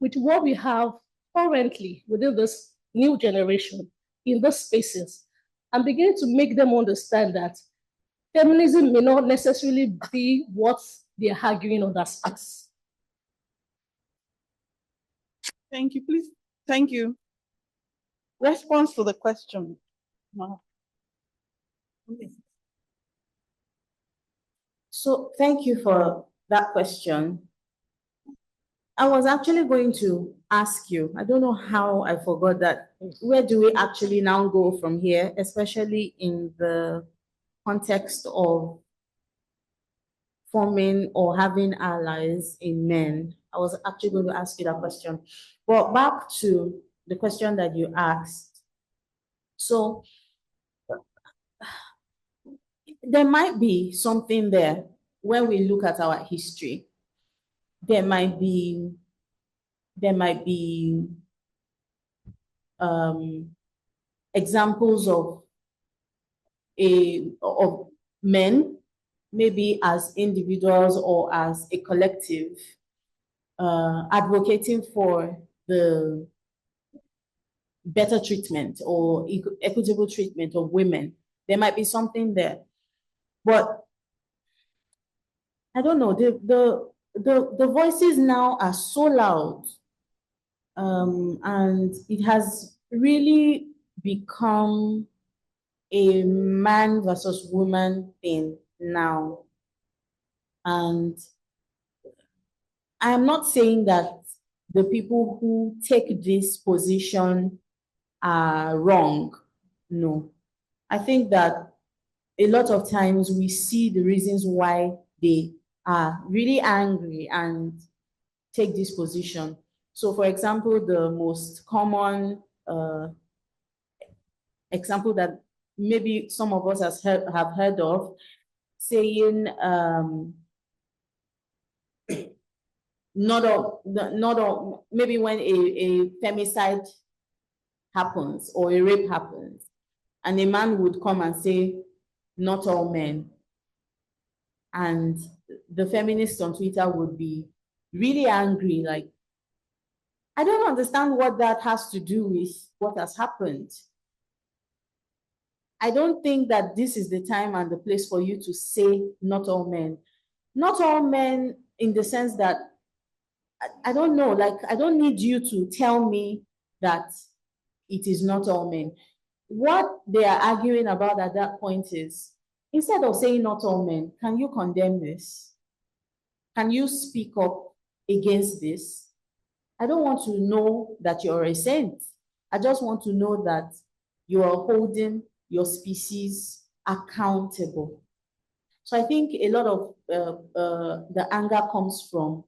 S8: with what we have currently within this new generation in these spaces, and begin to make them understand that feminism may not necessarily be what they're arguing on that space.
S1: Thank you, please. Thank you. Response to the question. Wow.
S3: So thank you for that question. I was actually going to ask you, I don't know how I forgot that, where do we actually now go from here, especially in the context of forming or having allies in men? I was actually going to ask you that question. But back to the question that you asked. So there might be something there when we look at our history. There might be examples of men, maybe as individuals or as a collective, advocating for the better treatment or equitable treatment of women. There might be something there, but I don't know. The voices now are so loud, and it has really become a man versus woman thing now. And I am not saying that the people who take this position are wrong. No. I think that a lot of times we see the reasons why they are really angry and take this position. So for example, the most common example that maybe some of us have heard of, saying not all, maybe when a femicide happens or a rape happens, and a man would come and say, not all men. And the feminists on Twitter would be really angry, like, I don't understand what that has to do with what has happened. I don't think that this is the time and the place for you to say not all men. Not all men in the sense that, I don't know, like, I don't need you to tell me that it is not all men. What they are arguing about at that point is, instead of saying not all men, can you condemn this? Can you speak up against this? I don't want to know that you're a saint. I just want to know that you are holding your species accountable. So I think a lot of the anger comes from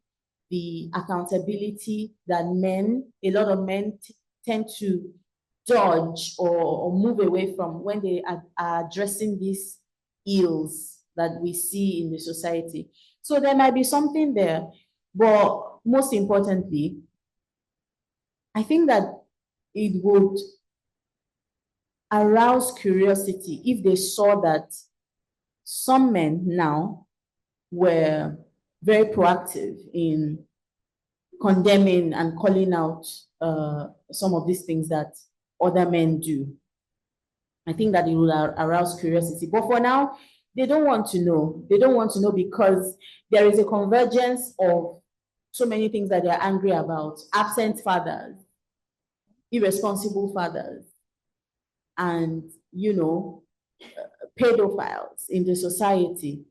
S3: the accountability that a lot of men tend to dodge or move away from when they are addressing these ills that we see in the society. So there might be something there, but most importantly, I think that it would arouse curiosity if they saw that some men now were very proactive in condemning and calling out some of these things that other men do. I think that it will arouse curiosity. But for now, they don't want to know. They don't want to know because there is a convergence of so many things that they're angry about. Absent fathers, irresponsible fathers, and, you know, pedophiles in the society.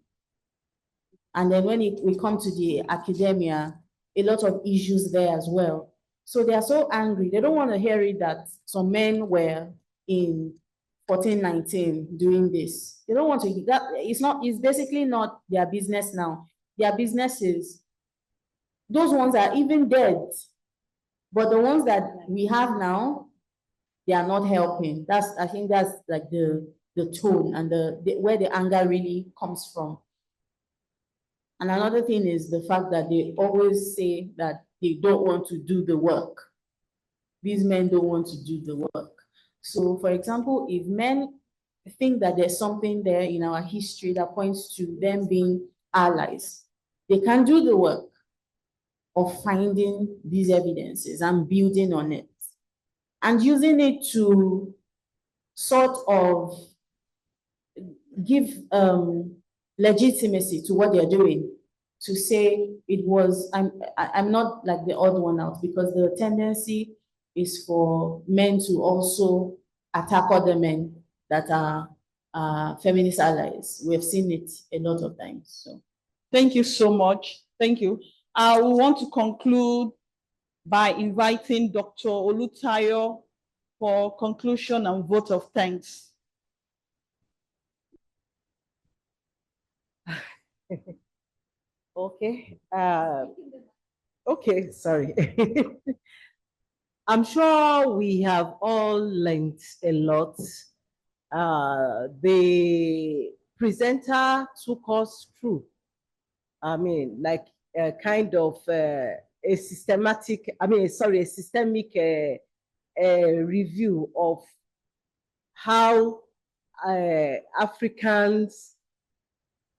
S3: And then when we come to the academia, a lot of issues there as well. So they are so angry. They don't want to hear it that some men were in 1419 doing this. They don't want to, it's basically not their business now. Their business is, those ones are even dead. But the ones that we have now, they are not helping. I think that's like the tone and where the anger really comes from. And another thing is the fact that they always say that they don't want to do the work. These men don't want to do the work. So, for example, if men think that there's something there in our history that points to them being allies, they can do the work of finding these evidences and building on it and using it to sort of give legitimacy to what they're doing, to say it was, I'm not like the odd one out, because the tendency is for men to also attack other men that are feminist allies. We have seen it a lot of times. So
S1: thank you so much. Thank you. We want to conclude by inviting Dr. Oluwatoyin for conclusion and vote of thanks.
S7: Okay. Okay, sorry. I'm sure we have all learned a lot. The presenter took us through, I mean, like a kind of a systemic review of how Africans,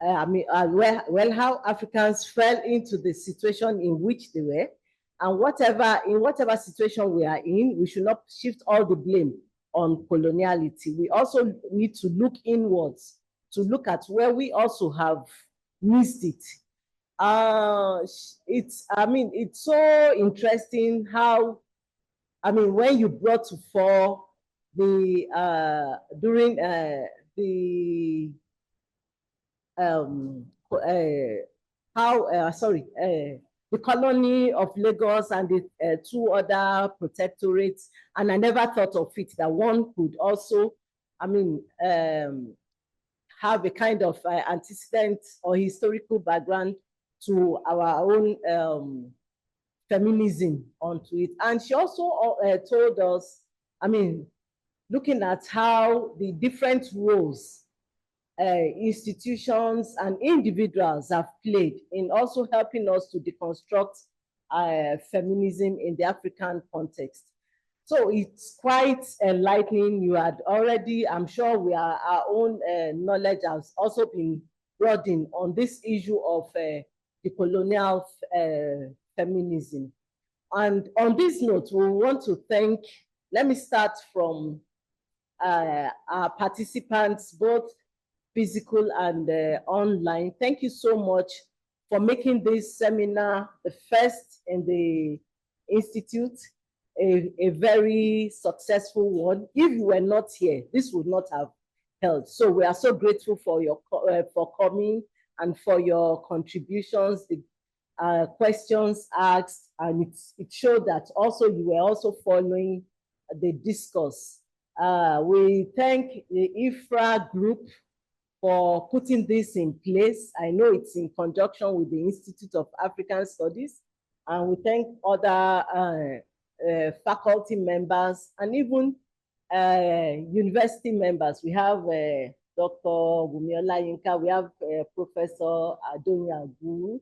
S7: how Africans fell into the situation in which they were, and in whatever situation we are in, we should not shift all the blame on coloniality. We also need to look inwards to look at where we also have missed it. It's so interesting how, when you brought to fore the during the colony of Lagos and the two other protectorates, and I never thought of it that one could also, have a kind of antecedent or historical background to our own feminism onto it. And she also told us, looking at how the different roles institutions and individuals have played in also helping us to deconstruct feminism in the African context. So it's quite enlightening. You had already, I'm sure our own knowledge has also been broadened on this issue of decolonial feminism. And on this note, we want to thank, let me start from our participants, both physical and online. Thank you so much for making this seminar the first in the Institute, a very successful one. If you were not here, this would not have held. So we are so grateful for your for coming and for your contributions, the questions asked, and it showed that also you were also following the discourse. We thank the IFRA group for putting this in place. I know it's in conjunction with the Institute of African Studies, and we thank other faculty members and even university members. We have Dr. Olayinka, we have Professor Adonia Guru,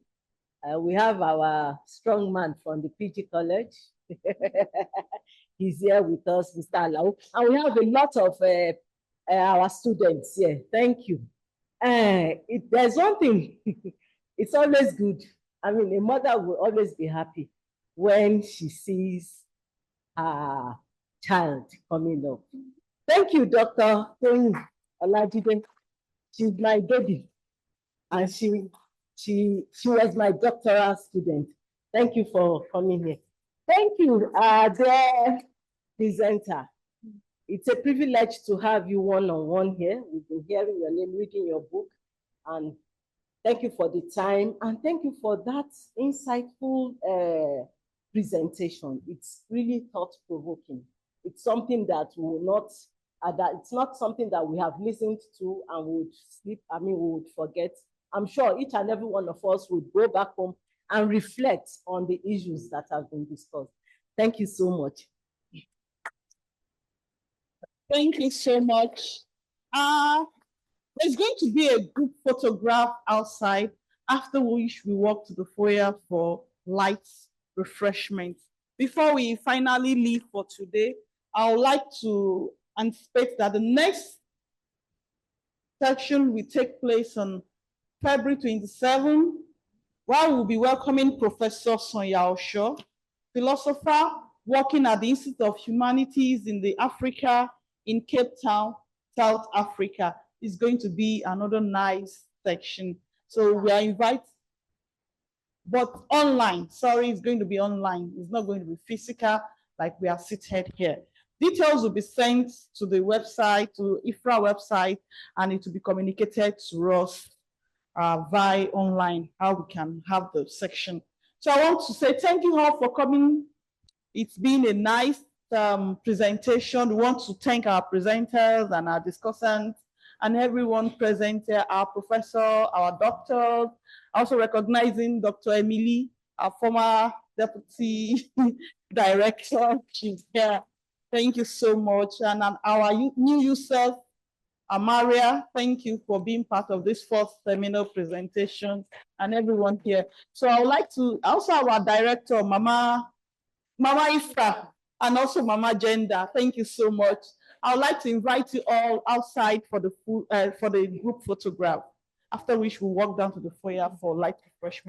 S7: we have our strong man from the PG College. He's here with us, Mr. Alau. And we have a lot of our students here. Thank you. There's one thing, it's always good. I mean, a mother will always be happy when she sees her child coming up. Thank you, Dr. Olajide. She's my baby, and she was my doctoral student. Thank you for coming here. Thank you, dear presenter. It's a privilege to have you one-on-one here. We've been hearing your name, reading your book, and thank you for the time, and thank you for that insightful presentation. It's really thought-provoking. It's something that will not, it's not something that we have listened to and would sleep, we would forget. I'm sure each and every one of us would go back home and reflect on the issues that have been discussed. Thank you so much.
S1: Thank you so much. There's going to be a group photograph outside, after which we walk to the foyer for light refreshment. Before we finally leave for today, I would like to anticipate that the next section will take place on February 27, where we'll be welcoming Professor Sonia Osho, philosopher working at the Institute of Humanities in the Africa in Cape Town, South Africa. It's going to be another nice section. So we are invited, but online. Sorry, it's going to be online. It's not going to be physical like we are seated here. Details will be sent to the website, to IFRA website, and it will be communicated to us via online, how we can have the section. So I want to say thank you all for coming. It's been a nice presentation. We want to thank our presenters and our discussants and everyone present here, our professor, our doctors, also recognizing Dr. Emily, our former deputy director. She's here. Thank you so much. And our new yourself, Amaria, thank you for being part of this first seminar presentation, and everyone here. So I would like to, also our director, Mama IFRA, and also Mama Gender, thank you so much. I would like to invite you all outside for the group photograph, after which we'll walk down to the foyer for light refreshment.